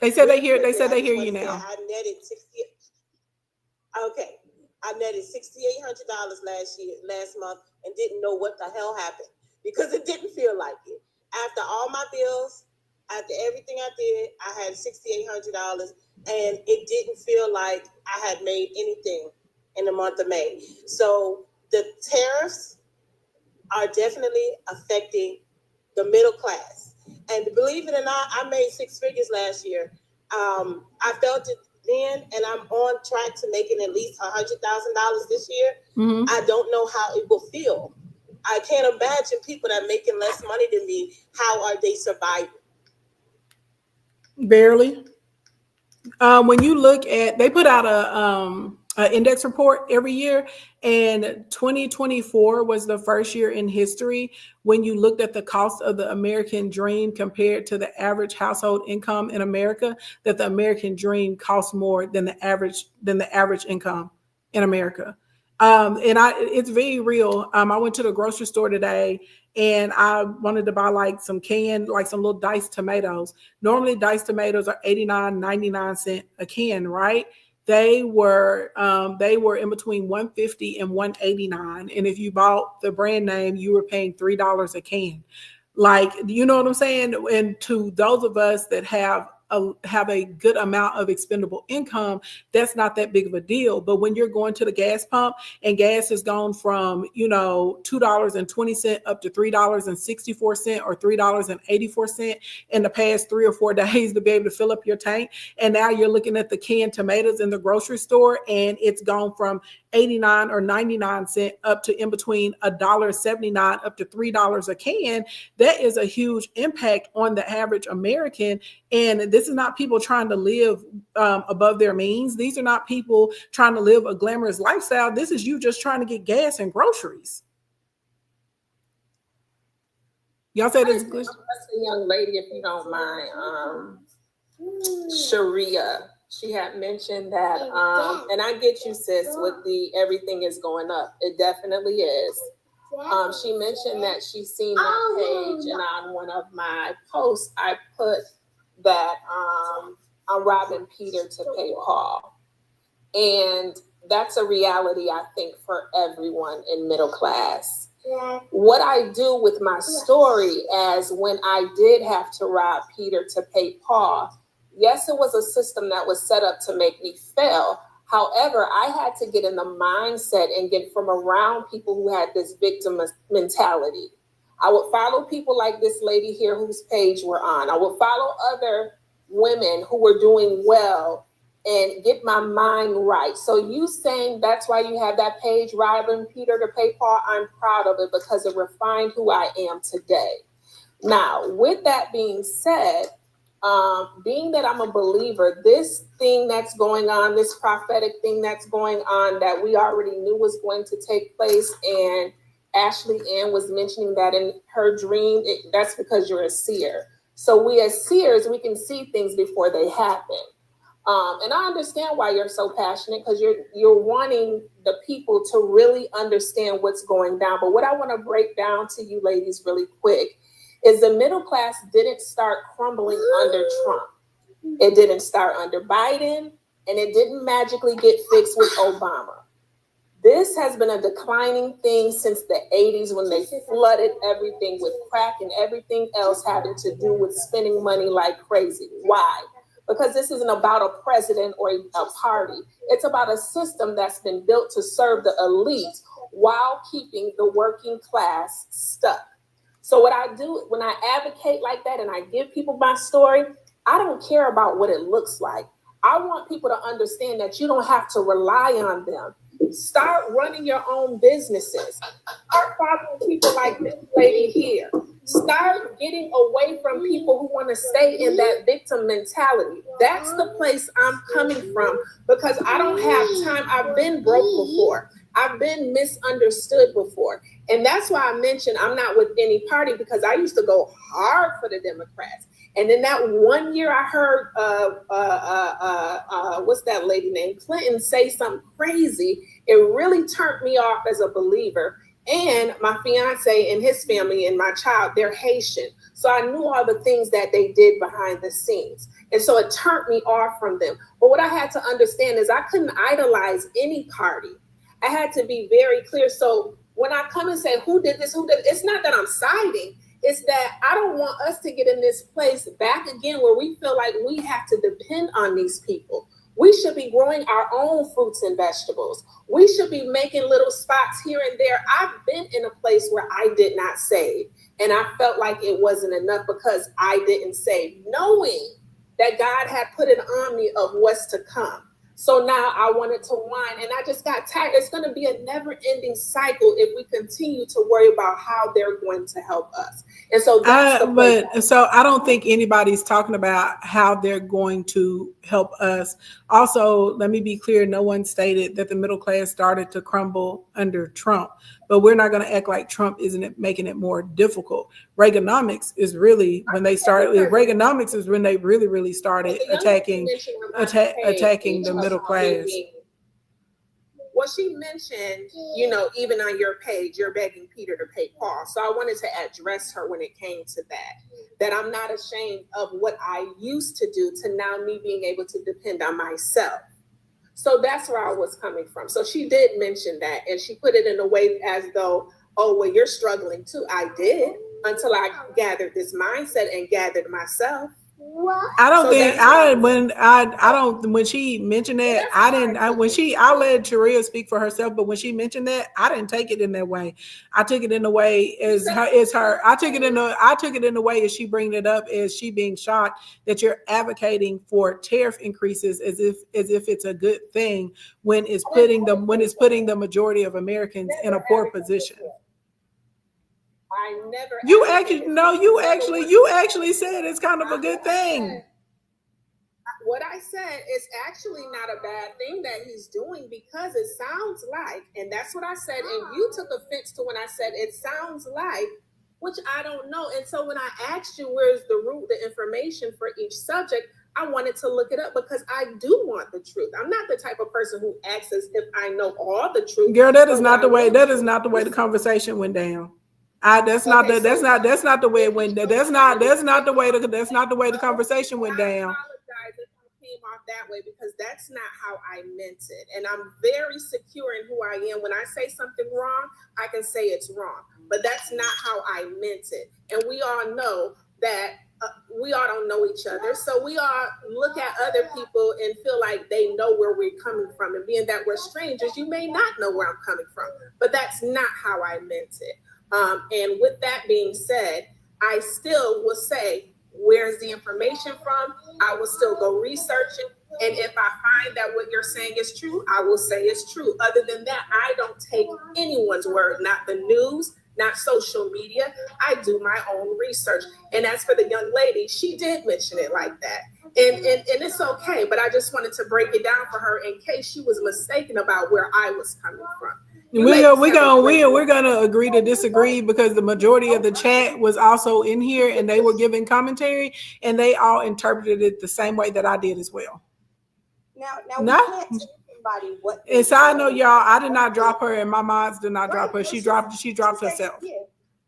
They said they hear you now. I netted $6,800 last month, and didn't know what the hell happened because it didn't feel like it. After all my bills, after everything I did, I had $6,800, and it didn't feel like I had made anything in the month of May. So the tariffs are definitely affecting the middle class. And believe it or not, I made 6 figures last year. I felt it then, and I'm on track to making at least $100,000 this year. Mm-hmm. I don't know how it will feel I can't imagine people that are making less money than me. How are they surviving? Barely. When you look at, they put out a index report every year, and 2024 was the first year in history when you looked at the cost of the American dream compared to the average household income in America, that the American dream costs more than the average income in America. It's very real. I went to the grocery store today and I wanted to buy like some little diced tomatoes. Normally diced tomatoes are 99 a can, right? They were in between 150 and 189. And if you bought the brand name, you were paying $3 a can. Like, you know what I'm saying? And to those of us that have a good amount of expendable income, that's not that big of a deal. But when you're going to the gas pump and gas has gone from, $2.20 up to $3.64 or $3.84 in the past 3 or 4 days to be able to fill up your tank. And now you're looking at the canned tomatoes in the grocery store and it's gone from 89 or 99 cent up to in between $1.79 up to $3 a can. That is a huge impact on the average American. And this is not people trying to live above their means. These are not people trying to live a glamorous lifestyle. This is you just trying to get gas and groceries. Y'all say this good? That's a young lady, if you don't mind, Sharia. She had mentioned that, and I get you, sis, with the everything is going up. It definitely is. She mentioned that she's seen that page, and on one of my posts, I put that I'm robbing Peter to pay Paul. And that's a reality, I think, for everyone in middle class. What I do with my story as when I did have to rob Peter to pay Paul, yes, it was a system that was set up to make me fail. However, I had to get in the mindset and get from around people who had this victim mentality. I would follow people like this lady here whose page we're on. I would follow other women who were doing well and get my mind right. So you saying that's why you have that page, robbing Peter to pay Paul, I'm proud of it because it refined who I am today. Now, with that being said, being that I'm a believer, this thing that's going on, this prophetic thing that's going on that we already knew was going to take place, and Ashley Ann was mentioning that in her dream, that's because you're a seer. So we as seers, we can see things before they happen. And I understand why you're so passionate, because you're wanting the people to really understand what's going down. But what I want to break down to you ladies really quick is the middle class didn't start crumbling under Trump. It didn't start under Biden, and it didn't magically get fixed with Obama. This has been a declining thing since the 80s when they flooded everything with crack and everything else having to do with spending money like crazy. Why? Because this isn't about a president or a party. It's about a system that's been built to serve the elite while keeping the working class stuck. So what I do when I advocate like that and I give people my story, I don't care about what it looks like. I want people to understand that you don't have to rely on them. Start running your own businesses. Start following people like this lady here. Start getting away from people who want to stay in that victim mentality. That's the place I'm coming from, because I don't have time. I've been broke before. I've been misunderstood before. And that's why I mentioned I'm not with any party, because I used to go hard for the Democrats. And then that one year I heard, what's that lady named Clinton say something crazy. It really turned me off as a believer. And my fiance and his family and my child, they're Haitian. So I knew all the things that they did behind the scenes. And so it turned me off from them. But what I had to understand is I couldn't idolize any party. I had to be very clear. So when I come and say, who did this, it's not that I'm siding. It's that I don't want us to get in this place back again where we feel like we have to depend on these people. We should be growing our own fruits and vegetables. We should be making little spots here and there. I've been in a place where I did not save, and I felt like it wasn't enough because I didn't save, knowing that God had put it on me of what's to come. So now I wanted to whine, and I just got tired. It's going to be a never-ending cycle if we continue to worry about how they're going to help us. And so that's the place. But so I don't think anybody's talking about how they're going to help us. Also, let me be clear, no one stated that the middle class started to crumble under Trump, but we're not going to act like Trump isn't making it more difficult. Reaganomics is really when they started. Reaganomics is when they really started attacking the middle class. Well, she mentioned, you know, even on your page, you're begging Peter to pay Paul. So I wanted to address her when it came to that I'm not ashamed of what I used to do to now me being able to depend on myself. So that's where I was coming from. So she did mention that, and she put it in a way as though, oh, well, you're struggling too. I did, until I gathered this mindset and gathered myself. I don't think when she mentioned that, I let Sharia speak for herself, but when she mentioned that, I didn't take it in that way. I took it in the way I took it in the way as she bringing it up as she being shocked that you're advocating for tariff increases as if it's a good thing when it's putting the majority of Americans in a poor position. I never. You actually said it's kind of a good thing. What I said is actually not a bad thing that he's doing, because it sounds like, and that's what I said, and you took offense to when I said it sounds like, which I don't know. And so when I asked you where's the information for each subject, I wanted to look it up because I do want the truth. I'm not the type of person who acts as if I know all the truth. Girl, that is not the way the conversation went down. That's not the way it went. That's not the way the conversation went down. I apologize if I came off that way, because that's not how I meant it. And I'm very secure in who I am. When I say something wrong, I can say it's wrong. But that's not how I meant it. And we all know that we all don't know each other. So we all look at other people and feel like they know where we're coming from. And being that we're strangers, you may not know where I'm coming from. But that's not how I meant it. And with that being said, I still will say, where's the information from? I will still go research it. And if I find that what you're saying is true, I will say it's true. Other than that, I don't take anyone's word, not the news, not social media. I do my own research. And as for the young lady, she did mention it like that. And it's okay. But I just wanted to break it down for her in case she was mistaken about where I was coming from. We're gonna agree to disagree, because the majority of the chat was also in here and they were giving commentary and they all interpreted it the same way that I did as well. Now we can't tell somebody what. And so I know, y'all, I did not drop her, and my moms did not drop her. She dropped herself. Yeah.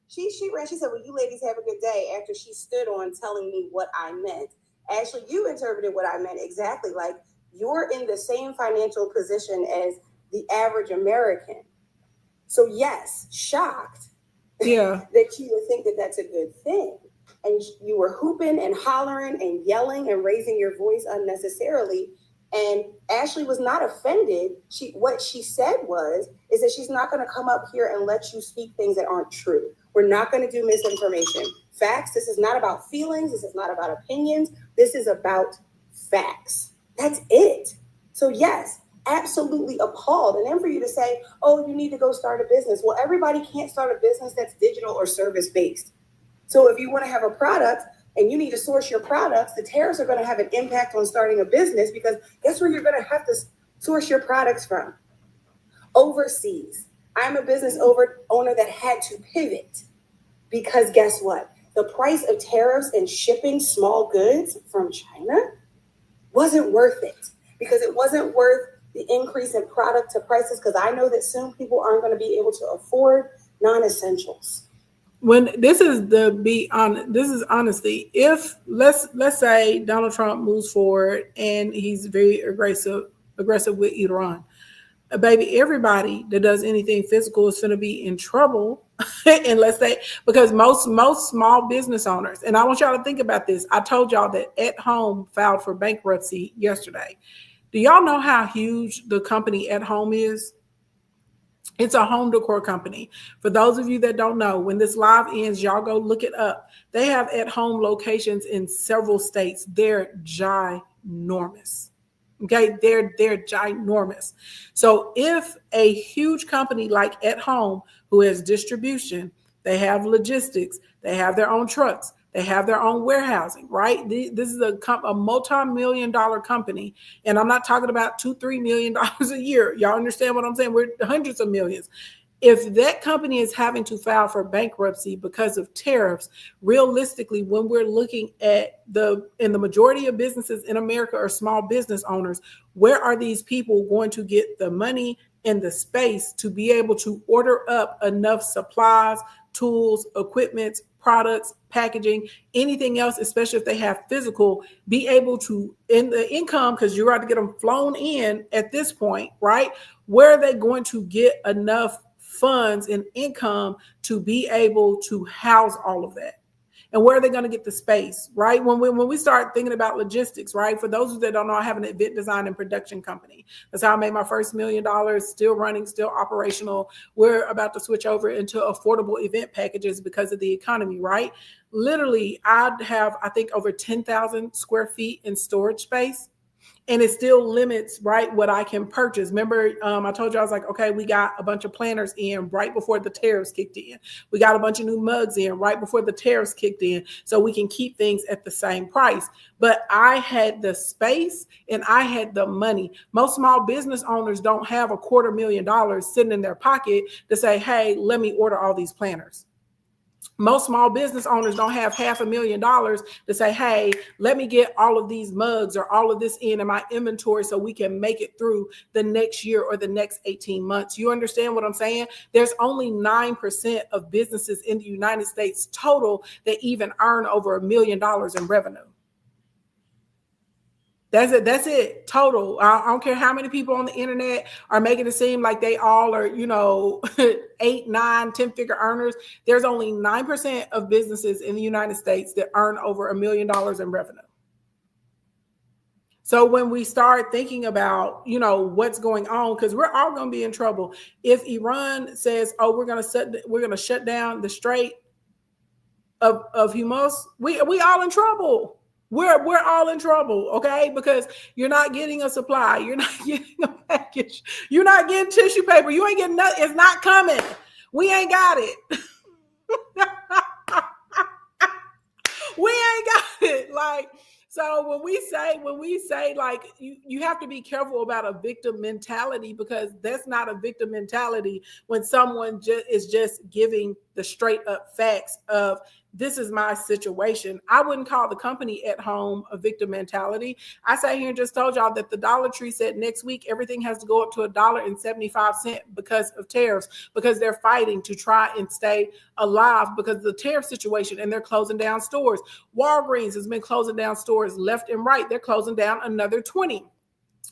She said, well, you ladies have a good day, after she stood on telling me what I meant. Actually, you interpreted what I meant exactly. Like, you're in the same financial position as the average American. So yes, shocked that you would think that that's a good thing. And you were hooping and hollering and yelling and raising your voice unnecessarily. And Ashley was not offended. What she said is that she's not going to come up here and let you speak things that aren't true. We're not going to do misinformation. Facts. This is not about feelings. This is not about opinions. This is about facts. That's it. So yes, absolutely appalled. And then for you to say, oh, you need to go start a business. Well, everybody can't start a business that's digital or service-based. So if you want to have a product and you need to source your products, the tariffs are going to have an impact on starting a business, because guess where you're going to have to source your products from? Overseas. I'm a business owner that had to pivot, because guess what? The price of tariffs and shipping small goods from China wasn't worth it, because it wasn't worth the increase in product to prices, because I know that soon people aren't going to be able to afford non-essentials. When this is honestly, if let's say Donald Trump moves forward and he's very aggressive with Iran, baby, everybody that does anything physical is going to be in trouble. Unless because most small business owners, and I want y'all to think about this. I told y'all that At Home filed for bankruptcy yesterday. Do y'all know how huge the company At Home is? It's a home decor company. For those of you that don't know, when this live ends, y'all go look it up. They have At Home locations in several states. They're ginormous. Okay, they're ginormous. So if a huge company like At Home, who has distribution, they have logistics, they have their own trucks, they have their own warehousing, right? This is a multi-million-dollar company, and I'm not talking about $2-3 million a year. Y'all understand what I'm saying? We're hundreds of millions. If that company is having to file for bankruptcy because of tariffs, realistically, when we're looking at the majority of businesses in America are small business owners, where are these people going to get the money and the space to be able to order up enough supplies, tools, equipment, products, packaging, anything else, especially if they have physical, be able to, in the income, because you're about to get them flown in at this point, right? Where are they going to get enough funds and income to be able to house all of that? And where are they going to get the space, right? When we start thinking about logistics, right? For those that don't know, I have an event design and production company. That's how I made my first $1 million, still running, still operational. We're about to switch over into affordable event packages because of the economy, right? Literally, I'd have, I think, over 10,000 square feet in storage space. And it still limits, right, what I can purchase. Remember, I told you, I was like, okay, we got a bunch of planners in right before the tariffs kicked in. We got a bunch of new mugs in right before the tariffs kicked in, so we can keep things at the same price. But I had the space and I had the money. Most small business owners don't have $250,000 sitting in their pocket to say, hey, let me order all these planners. Most small business owners don't have $500,000 to say, hey, let me get all of these mugs or all of this in my inventory so we can make it through the next year or the next 18 months. You understand what I'm saying? There's only 9% of businesses in the United States total that even earn over $1 million in revenue. That's it total. I don't care how many people on the internet are making it seem like they all are, 8, 9, 10-figure earners. There's only 9% of businesses in the United States that earn over $1 million in revenue. So when we start thinking about, what's going on, because we're all going to be in trouble. If Iran says, oh, we're going to shut down the Strait of Hormuz, we all in trouble. We're all in trouble, okay? Because you're not getting a supply, you're not getting a package, you're not getting tissue paper, you ain't getting nothing. It's not coming. We ain't got it. We ain't got it. Like, so when we say like you have to be careful about a victim mentality, because that's not a victim mentality when someone is just giving the straight up facts of, this is my situation. I wouldn't call the company At Home a victim mentality. I sat here and just told y'all that the Dollar Tree said next week everything has to go up to $1.75 because of tariffs, because they're fighting to try and stay alive because of the tariff situation, and they're closing down stores. Walgreens has been closing down stores left and right. They're closing down another 20.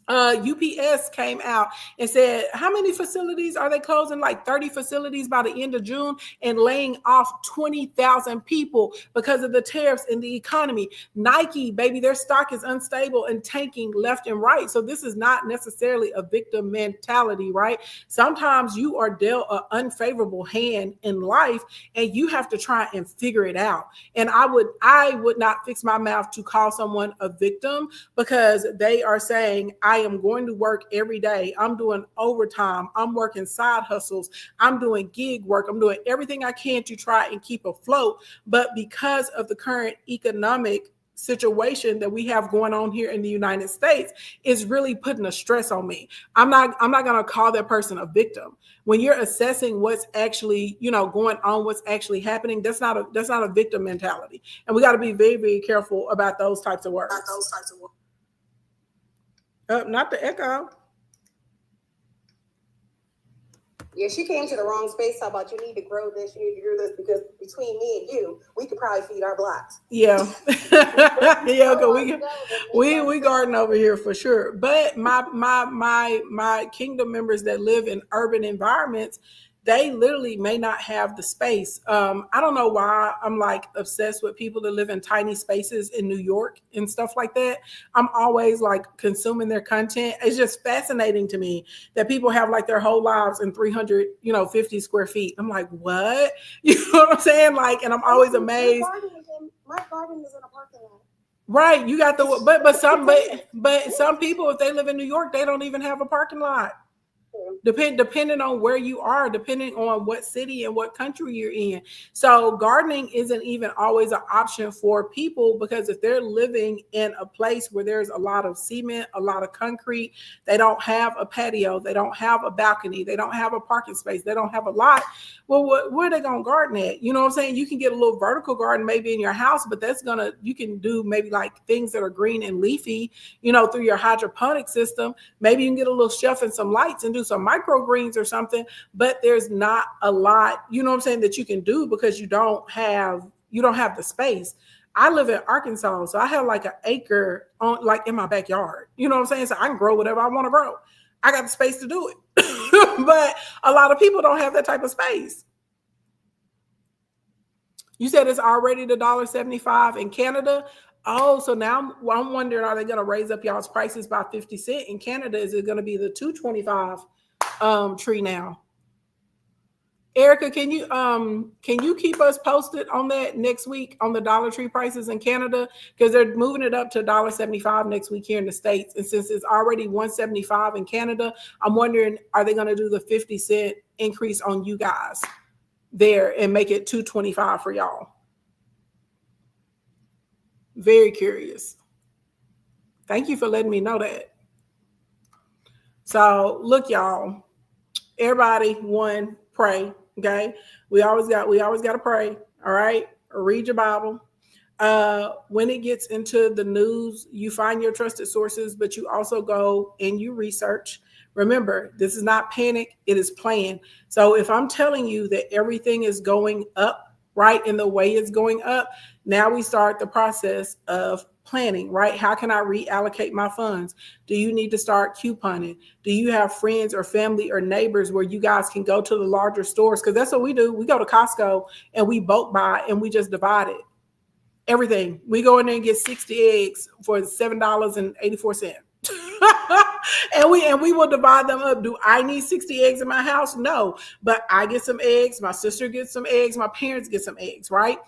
UPS came out and said, how many facilities are they closing? Like 30 facilities by the end of June, and laying off 20,000 people because of the tariffs in the economy. Nike, baby, their stock is unstable and tanking left and right. So this is not necessarily a victim mentality, right? Sometimes you are dealt an unfavorable hand in life and you have to try and figure it out. And I would not fix my mouth to call someone a victim, because they are saying, I am going to work every day. I'm doing overtime. I'm working side hustles. I'm doing gig work. I'm doing everything I can to try and keep afloat. But because of the current economic situation that we have going on here in the United States, is really putting a stress on me. I'm not going to call that person a victim. When you're assessing what's actually, going on, what's actually happening, that's not a victim mentality. And we got to be very, very careful about those types of words. Not the echo. Yeah, she came to the wrong space. How about, you need to grow this, you need to grow this, because between me and you, we could probably feed our blocks. Yeah. Yeah, we garden over here for sure. But my kingdom members that live in urban environments, they literally may not have the space. I don't know why I'm like obsessed with people that live in tiny spaces in New York and stuff like that. I'm always like consuming their content. It's just fascinating to me that people have like their whole lives in 350 square feet. I'm like, what? You know what I'm saying? Like, and I'm always amazed. My garden is in a parking lot. Right. You got the but some people, if they live in New York, they don't even have a parking lot. Depending on where you are, depending on what city and what country you're in. So gardening isn't even always an option for people, because if they're living in a place where there's a lot of cement, a lot of concrete, they don't have a patio, they don't have a balcony, they don't have a parking space, they don't have a lot. Well, where are they going to garden at? You know what I'm saying? You can get a little vertical garden maybe in your house, but you can do maybe like things that are green and leafy, through your hydroponic system. Maybe you can get a little shelf and some lights and do some microgreens or something, but there's not a lot, that you can do, because you don't have the space. I live in Arkansas, so I have like an acre in my backyard. You know what I'm saying? So I can grow whatever I want to grow. I got the space to do it. But a lot of people don't have that type of space. You said it's already the $1.75 in Canada. Oh, so now I'm wondering, are they going to raise up y'all's prices by 50 cents? In Canada, is it going to be the $2.25 tree now? Erica, can you keep us posted on that next week on the Dollar Tree prices in Canada? Because they're moving it up to $1.75 next week here in the States. And since it's already $1.75 in Canada, I'm wondering, are they going to do the 50 cent increase on you guys there and make it $2.25 for y'all? Very curious. Thank you for letting me know that. So look, y'all, everybody, pray. Okay. We always got to pray. All right. Read your Bible. When it gets into the news, you find your trusted sources, but you also go and you research. Remember, this is not panic. It is planned. So if I'm telling you that everything is going up, right, in the way it's going up, now we start the process of planning, right? How can I reallocate my funds? Do you need to start couponing? Do you have friends or family or neighbors where you guys can go to the larger stores? Because that's what we do. We go to Costco and we bulk buy and we just divide it. Everything. We go in there and get 60 eggs for $7.84. and we will divide them up. Do I need 60 eggs in my house? No, but I get some eggs. My sister gets some eggs. My parents get some eggs, right?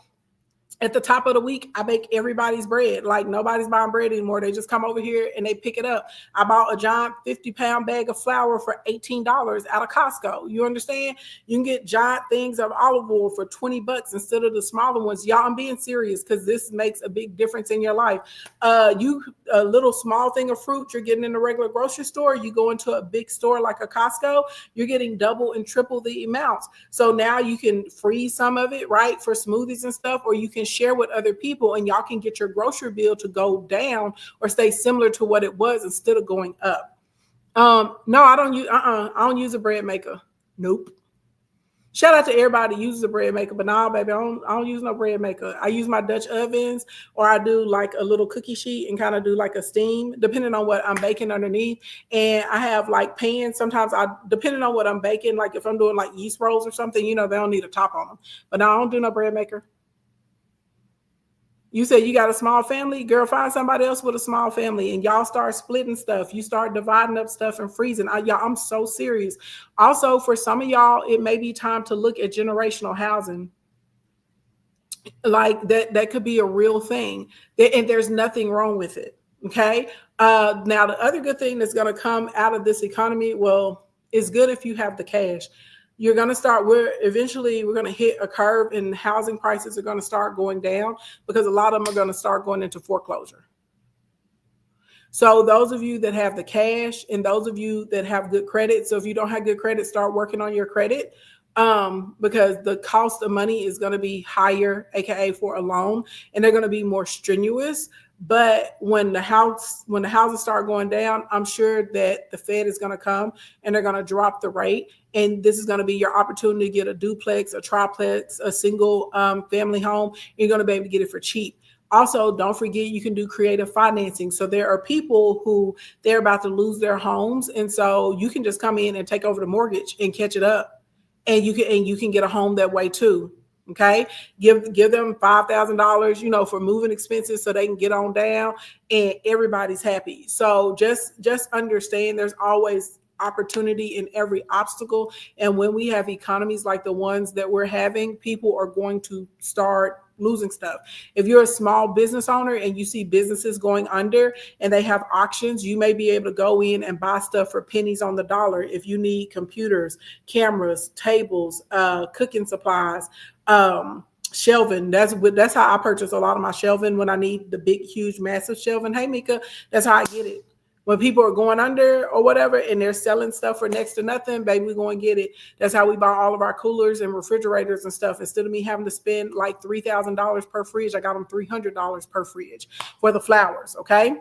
At the top of the week, I bake everybody's bread. Like, nobody's buying bread anymore. They just come over here and they pick it up. I bought a giant 50-pound bag of flour for $18 out of Costco. You understand? You can get giant things of olive oil for $20 instead of the smaller ones. Y'all, I'm being serious, because this makes a big difference in your life. A little small thing of fruit you're getting in a regular grocery store, you go into a big store like a Costco, you're getting double and triple the amounts. So now you can freeze some of it, right, for smoothies and stuff, or you can share with other people, and y'all can get your grocery bill to go down or stay similar to what it was instead of going up. No, I don't use a bread maker. Nope. Shout out to everybody who uses a bread maker, but nah, baby, I don't use no bread maker. I use my Dutch ovens, or I do like a little cookie sheet and kind of do like a steam, depending on what I'm baking underneath. And I have like pans. Sometimes depending on what I'm baking, like if I'm doing like yeast rolls or something, they don't need a top on them. But no, I don't do no bread maker. You said you got a small family? Girl, find somebody else with a small family and y'all start splitting stuff. You start dividing up stuff and freezing. Y'all, I'm so serious. Also, for some of y'all, it may be time to look at generational housing. Like that could be a real thing. And there's nothing wrong with it. Okay. Now, the other good thing that's going to come out of this economy, well, it's good if you have the cash. You're going to start eventually we're going to hit a curve, and housing prices are going to start going down, because a lot of them are going to start going into foreclosure. So those of you that have the cash, and those of you that have good credit. So if you don't have good credit, start working on your credit, because the cost of money is going to be higher, AKA for a loan, and they're going to be more strenuous. But when the houses start going down, I'm sure that the Fed is going to come and they're going to drop the rate. And this is going to be your opportunity to get a duplex, a triplex, a single family home. You're going to be able to get it for cheap. Also, don't forget, you can do creative financing. So there are people who they're about to lose their homes. And so you can just come in and take over the mortgage and catch it up. And you can get a home that way too. Okay, give them $5,000, for moving expenses, so they can get on down, and everybody's happy. So just understand there's always opportunity in every obstacle. And when we have economies like the ones that we're having, people are going to start losing stuff. If you're a small business owner and you see businesses going under and they have auctions, you may be able to go in and buy stuff for pennies on the dollar. If you need computers, cameras, tables, cooking supplies, shelving. That's how I purchase a lot of my shelving when I need the big, huge, massive shelving. Hey, Mika, that's how I get it. When people are going under or whatever and they're selling stuff for next to nothing, baby, we're going to get it. That's how we buy all of our coolers and refrigerators and stuff. Instead of me having to spend like $3,000 per fridge, I got them $300 per fridge for the flowers, okay?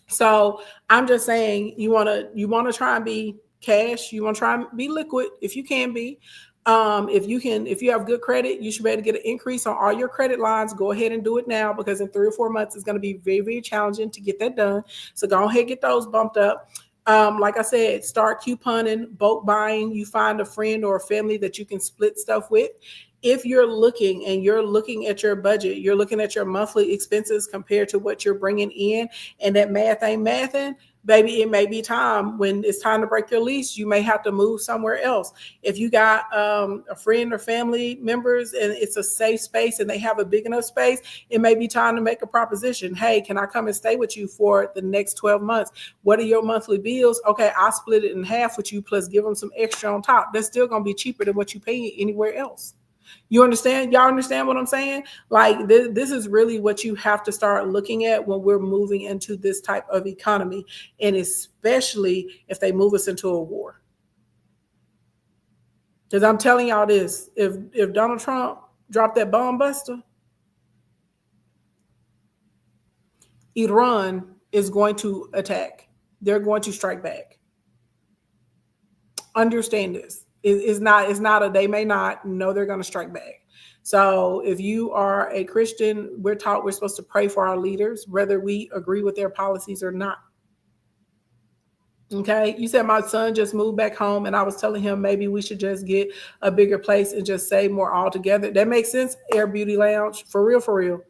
So I'm just saying you want to try and be cash. You want to try and be liquid if you can be. If you have good credit, you should be able to get an increase on all your credit lines. Go ahead and do it now, because in 3 or 4 months, it's going to be very, very challenging to get that done. So go ahead and get those bumped up. Like I said, start couponing, bulk buying. You find a friend or a family that you can split stuff with. If you're looking at your budget, you're looking at your monthly expenses compared to what you're bringing in, and that math ain't mathing, baby, it may be time. When it's time to break your lease, you may have to move somewhere else. If you got a friend or family members and it's a safe space and they have a big enough space, it may be time to make a proposition. Hey, can I come and stay with you for the next 12 months? What are your monthly bills? Okay, I'll split it in half with you, plus give them some extra on top. That's still going to be cheaper than what you pay anywhere else. You understand? Y'all understand what I'm saying? Like this is really what you have to start looking at when we're moving into this type of economy, and especially if they move us into a war. Because I'm telling y'all this, if Donald Trump dropped that bomb buster, Iran is going to attack. They're going to strike back. Understand this. It's not a they may not. No, they're going to strike back. So if you are a Christian, we're taught we're supposed to pray for our leaders, whether we agree with their policies or not. Okay. You said my son just moved back home, and I was telling him maybe we should just get a bigger place and just save more altogether. That makes sense. Air Beauty Lounge, for real, for real.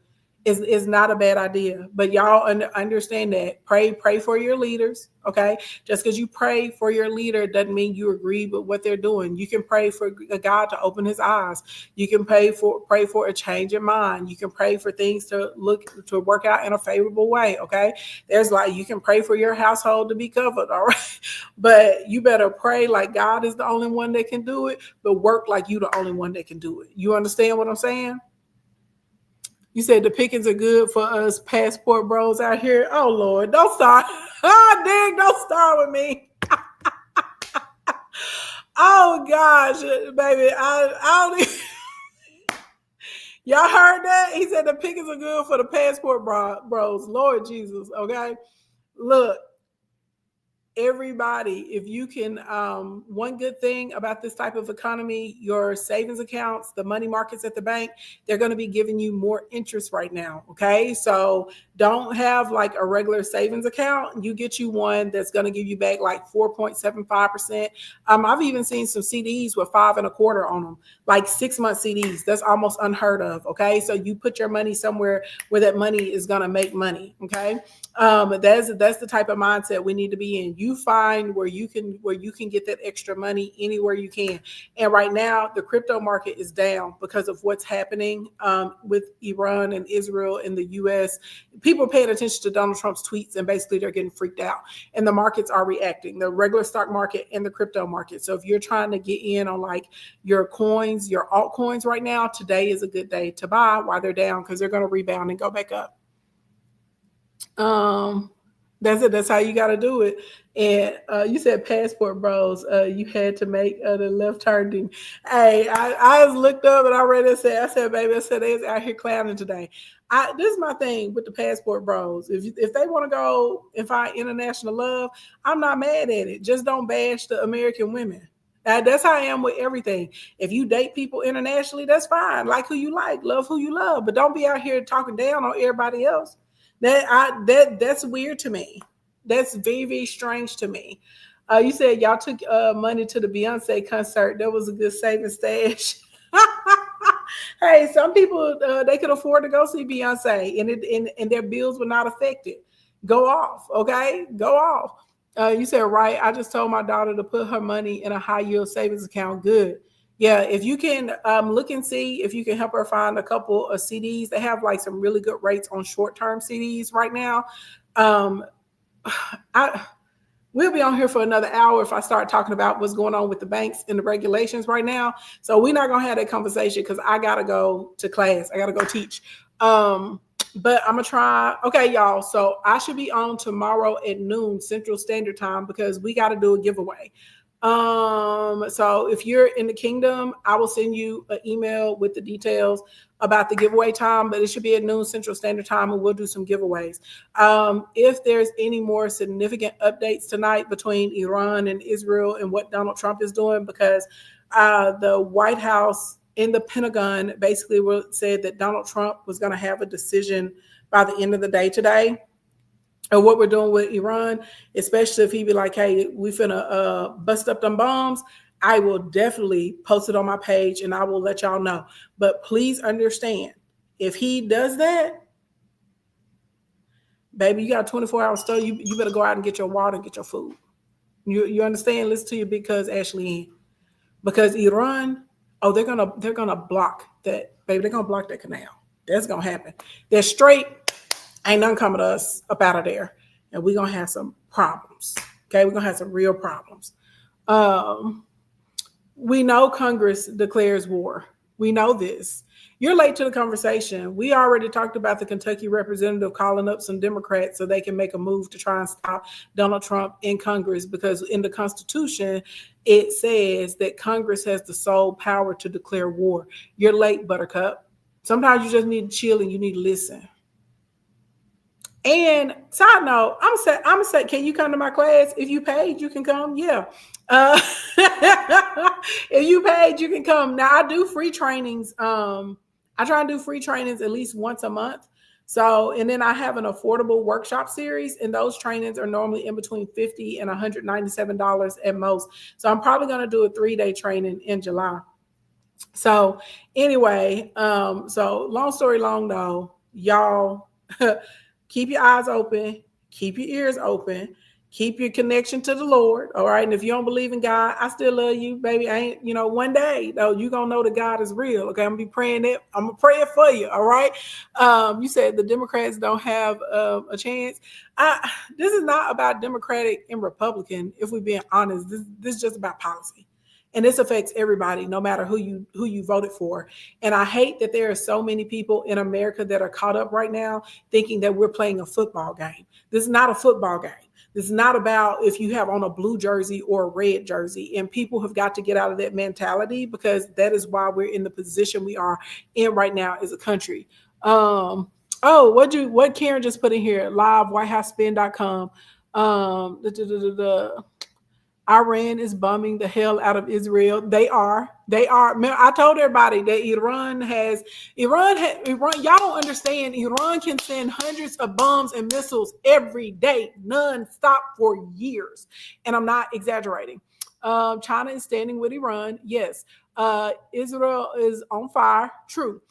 Is not a bad idea, but y'all understand that. Pray for your leaders, okay? Just because you pray for your leader doesn't mean you agree with what they're doing. You can pray for God to open his eyes. You can pray for a change in mind. You can pray for things to work out in a favorable way, okay? You can pray for your household to be covered, all right? But you better pray like God is the only one that can do it, but work like you the only one that can do it. You understand what I'm saying? You said the pickings are good for us passport bros out here. Oh, Lord, don't start. Don't start with me. Oh, gosh, baby. I don't even... Y'all heard that? He said the pickings are good for the passport bros. Lord Jesus, okay? Look. Everybody, if you can, one good thing about this type of economy, your savings accounts, the money markets at the bank, they're going to be giving you more interest right now. Okay. So don't have like a regular savings account. You get you one that's going to give you back like 4.75%. I've even seen some CDs with 5.25% on them, like 6-month CDs. That's almost unheard of. Okay. So you put your money somewhere where that money is going to make money. Okay. That's the type of mindset we need to be in. You find where you can get that extra money anywhere you can. And right now, the crypto market is down because of what's happening with Iran and Israel and the U.S. People are paying attention to Donald Trump's tweets, and basically they're getting freaked out. And the markets are reacting, the regular stock market and the crypto market. So if you're trying to get in on like your coins, your altcoins right now, today is a good day to buy while they're down, because they're going to rebound and go back up. That's it. That's how you got to do it. And you said passport bros. You had to make the left turn. Hey, I just looked up and I read it. I said, baby, they was out here clowning today. This is my thing with the passport bros. If they want to go and find international love, I'm not mad at it. Just don't bash the American women. That's how I am with everything. If you date people internationally, that's fine. Like who you like, love who you love, but don't be out here talking down on everybody else. That's weird to me. That's very, very strange to me. You said y'all took money to the Beyonce concert. That was a good saving stash. Hey, some people they could afford to go see Beyonce, and their bills were not affected. Go off, okay? Go off. You said right. I just told my daughter to put her money in a high yield savings account. Good. Yeah, if you can look and see if you can help her find a couple of CDs. They have like some really good rates on short-term CDs right now. We'll be on here for another hour if I start talking about what's going on with the banks and the regulations right now. So we're not gonna have that conversation because I gotta go to class. I gotta go teach. But I'm gonna try. Okay, y'all. So I should be on tomorrow at noon Central Standard Time because we got to do a giveaway. So if you're in the kingdom, I will send you an email with the details about the giveaway time, but it should be at noon Central Standard Time and we'll do some giveaways. If there's any more significant updates tonight between Iran and Israel and what Donald Trump is doing, because the White House in the Pentagon basically said that Donald Trump was going to have a decision by the end of the day today. And what we're doing with Iran, especially if he be like, hey, we finna bust up them bombs, I will definitely post it on my page and I will let y'all know. But please understand, if he does that, baby, you got a 24-hour store, you better go out and get your water and get your food. You understand? Listen to your big cuz Ashley. Because Iran, they're gonna block that, baby. They're gonna block that canal. That's gonna happen. They're straight. Ain't nothing coming to us up out of there. And we're going to have some problems. Okay, we're going to have some real problems. We know Congress declares war. We know this. You're late to the conversation. We already talked about the Kentucky representative calling up some Democrats so they can make a move to try and stop Donald Trump in Congress, because in the Constitution, it says that Congress has the sole power to declare war. You're late, Buttercup. Sometimes you just need to chill and you need to listen. And side note, I'm gonna say, can you come to my class? If you paid, you can come. Yeah. If you paid, you can come. Now I do free trainings. I try and do free trainings at least once a month. So, and then I have an affordable workshop series, and those trainings are normally in between $50 and $197 at most. So I'm probably gonna do a 3-day training in July. So anyway, so long story long though, y'all. Keep your eyes open, keep your ears open, keep your connection to the Lord. All right. And if you don't believe in God, I still love you, baby. One day though, you're gonna know that God is real. Okay. I'm gonna be praying it. I'm gonna pray it for you. All right. You said the Democrats don't have a chance. This is not about Democratic and Republican, if we're being honest. This is just about policy. And this affects everybody, no matter who you voted for. And I hate that there are so many people in America that are caught up right now thinking that we're playing a football game. This is not a football game. This is not about if you have on a blue jersey or a red jersey. And people have got to get out of that mentality, because that is why we're in the position we are in right now as a country. What Karen just put in here, live whitehousespin.com. Iran is bombing the hell out of Israel. They are. I told everybody that Iran. Y'all don't understand. Iran can send hundreds of bombs and missiles every day, non-stop for years. And I'm not exaggerating. China is standing with Iran. Yes. Israel is on fire. True.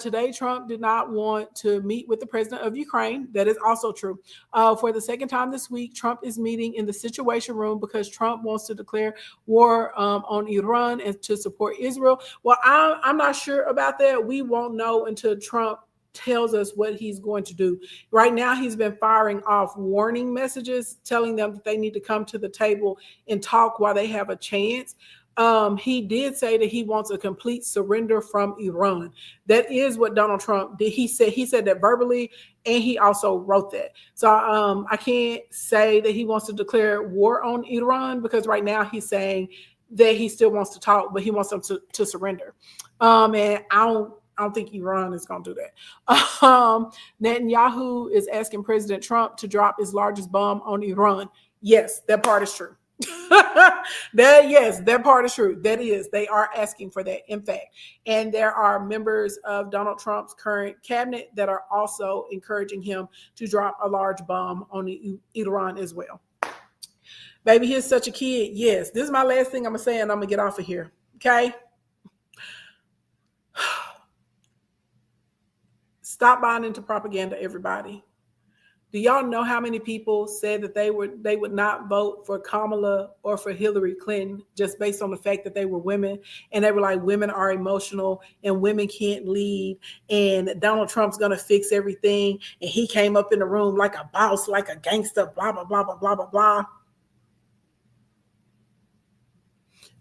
Today, Trump did not want to meet with the president of Ukraine. That is also true. For the second time this week, Trump is meeting in the Situation Room because Trump wants to declare war on Iran and to support Israel. Well, I'm not sure about that. We won't know until Trump tells us what he's going to do. Right now, he's been firing off warning messages, telling them that they need to come to the table and talk while they have a chance. He did say that he wants a complete surrender from Iran. That is what Donald Trump did. He said that verbally, and he also wrote that. So I can't say that he wants to declare war on Iran, because right now he's saying that he still wants to talk, but he wants them to surrender. And I don't think Iran is going to do that. Netanyahu is asking President Trump to drop his largest bomb on Iran. Yes, that part is true. That part is true. That is, they are asking for that, in fact. And there are members of Donald Trump's current cabinet that are also encouraging him to drop a large bomb on Iran as well. Baby, he's such a kid. Yes, this is my last thing I'm gonna say, and I'm gonna get off of here. Okay. Stop buying into propaganda, everybody. Do y'all know how many people said that they would not vote for Kamala or for Hillary Clinton just based on the fact that they were women, and they were like, women are emotional and women can't lead, and Donald Trump's gonna fix everything, and he came up in the room like a boss, like a gangster, blah blah blah blah blah blah blah.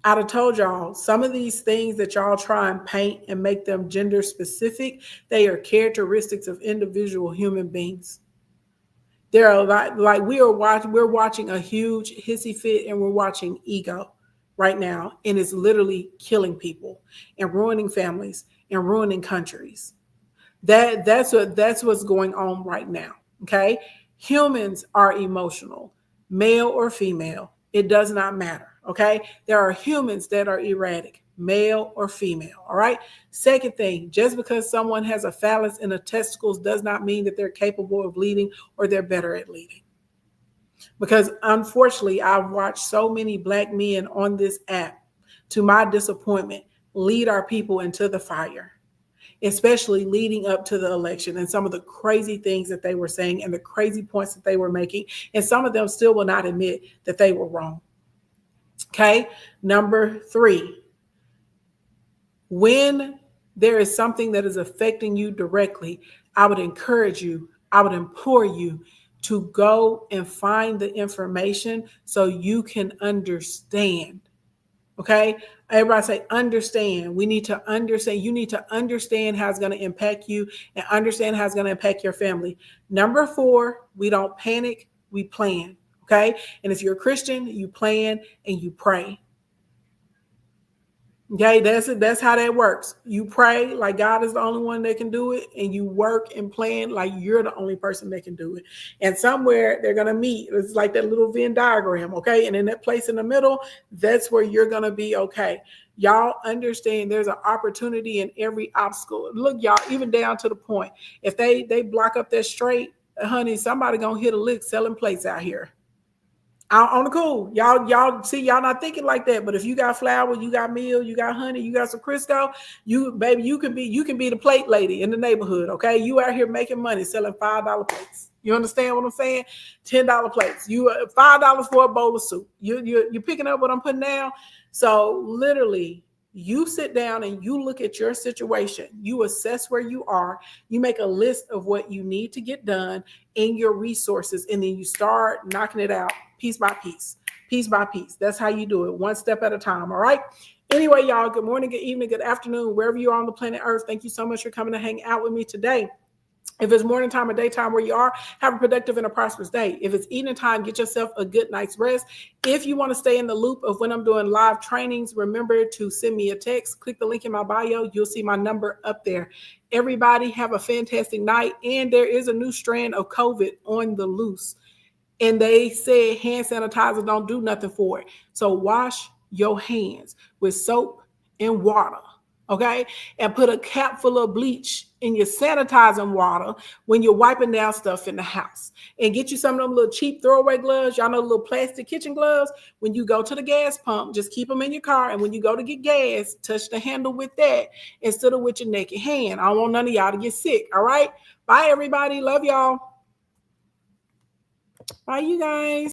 I'd have told y'all some of these things that y'all try and paint and make them gender specific, they are characteristics of individual human beings. There are a lot, like we're watching a huge hissy fit, and we're watching ego right now, and it's literally killing people and ruining families and ruining countries. That's what's going on right now. Okay, humans are emotional, male or female, it does not matter. Okay, there are humans that are erratic, male or female. All right. Second thing, just because someone has a phallus in the testicles does not mean that they're capable of leading or they're better at leading. Because unfortunately, I've watched so many Black men on this app, to my disappointment, lead our people into the fire, especially leading up to the election, and some of the crazy things that they were saying and the crazy points that they were making. And some of them still will not admit that they were wrong. Okay. Number 3, when there is something that is affecting you directly, I would encourage you, I would implore you to go and find the information so you can understand. Okay. Everybody say understand. We need to understand. You need to understand how it's going to impact you and understand how it's going to impact your family. Number 4, we don't panic, we plan. Okay. And if you're a Christian, you plan and you pray. Okay, that's how that works. You pray like God is the only one that can do it, and you work and plan like you're the only person that can do it. And somewhere they're gonna meet. It's like that little Venn diagram, okay? And in that place in the middle, that's where you're gonna be okay. Y'all understand there's an opportunity in every obstacle. Look, y'all, even down to the point, if they block up that straight, honey, somebody gonna hit a lick selling plates out here. On the cool, y'all see, y'all not thinking like that. But if you got flour, you got meal, you got honey, you got some Crisco, you can be the plate lady in the neighborhood. Okay, you out here making money selling $5 plates. You understand what I'm saying? $10 plates. You $5 for a bowl of soup. You're picking up what I'm putting down. So literally, you sit down and you look at your situation. You assess where you are. You make a list of what you need to get done in your resources, and then you start knocking it out piece by piece, piece by piece. That's how you do it, one step at a time. All right. Anyway, y'all, good morning, good evening, good afternoon, wherever you are on the planet Earth. Thank you so much for coming to hang out with me today. If it's morning time or daytime where you are, have a productive and a prosperous day. If it's evening time, get yourself a good night's rest. If you want to stay in the loop of when I'm doing live trainings, remember to send me a text. Click the link in my bio. You'll see my number up there. Everybody have a fantastic night. And there is a new strand of COVID on the loose. And they said hand sanitizer don't do nothing for it. So wash your hands with soap and water. Okay, and put a cap full of bleach in your sanitizing water when you're wiping down stuff in the house. And get you some of them little cheap throwaway gloves. Y'all know little plastic kitchen gloves. When you go to the gas pump, just keep them in your car. And when you go to get gas, touch the handle with that instead of with your naked hand. I don't want none of y'all to get sick. All right. Bye, everybody. Love y'all. Bye, you guys.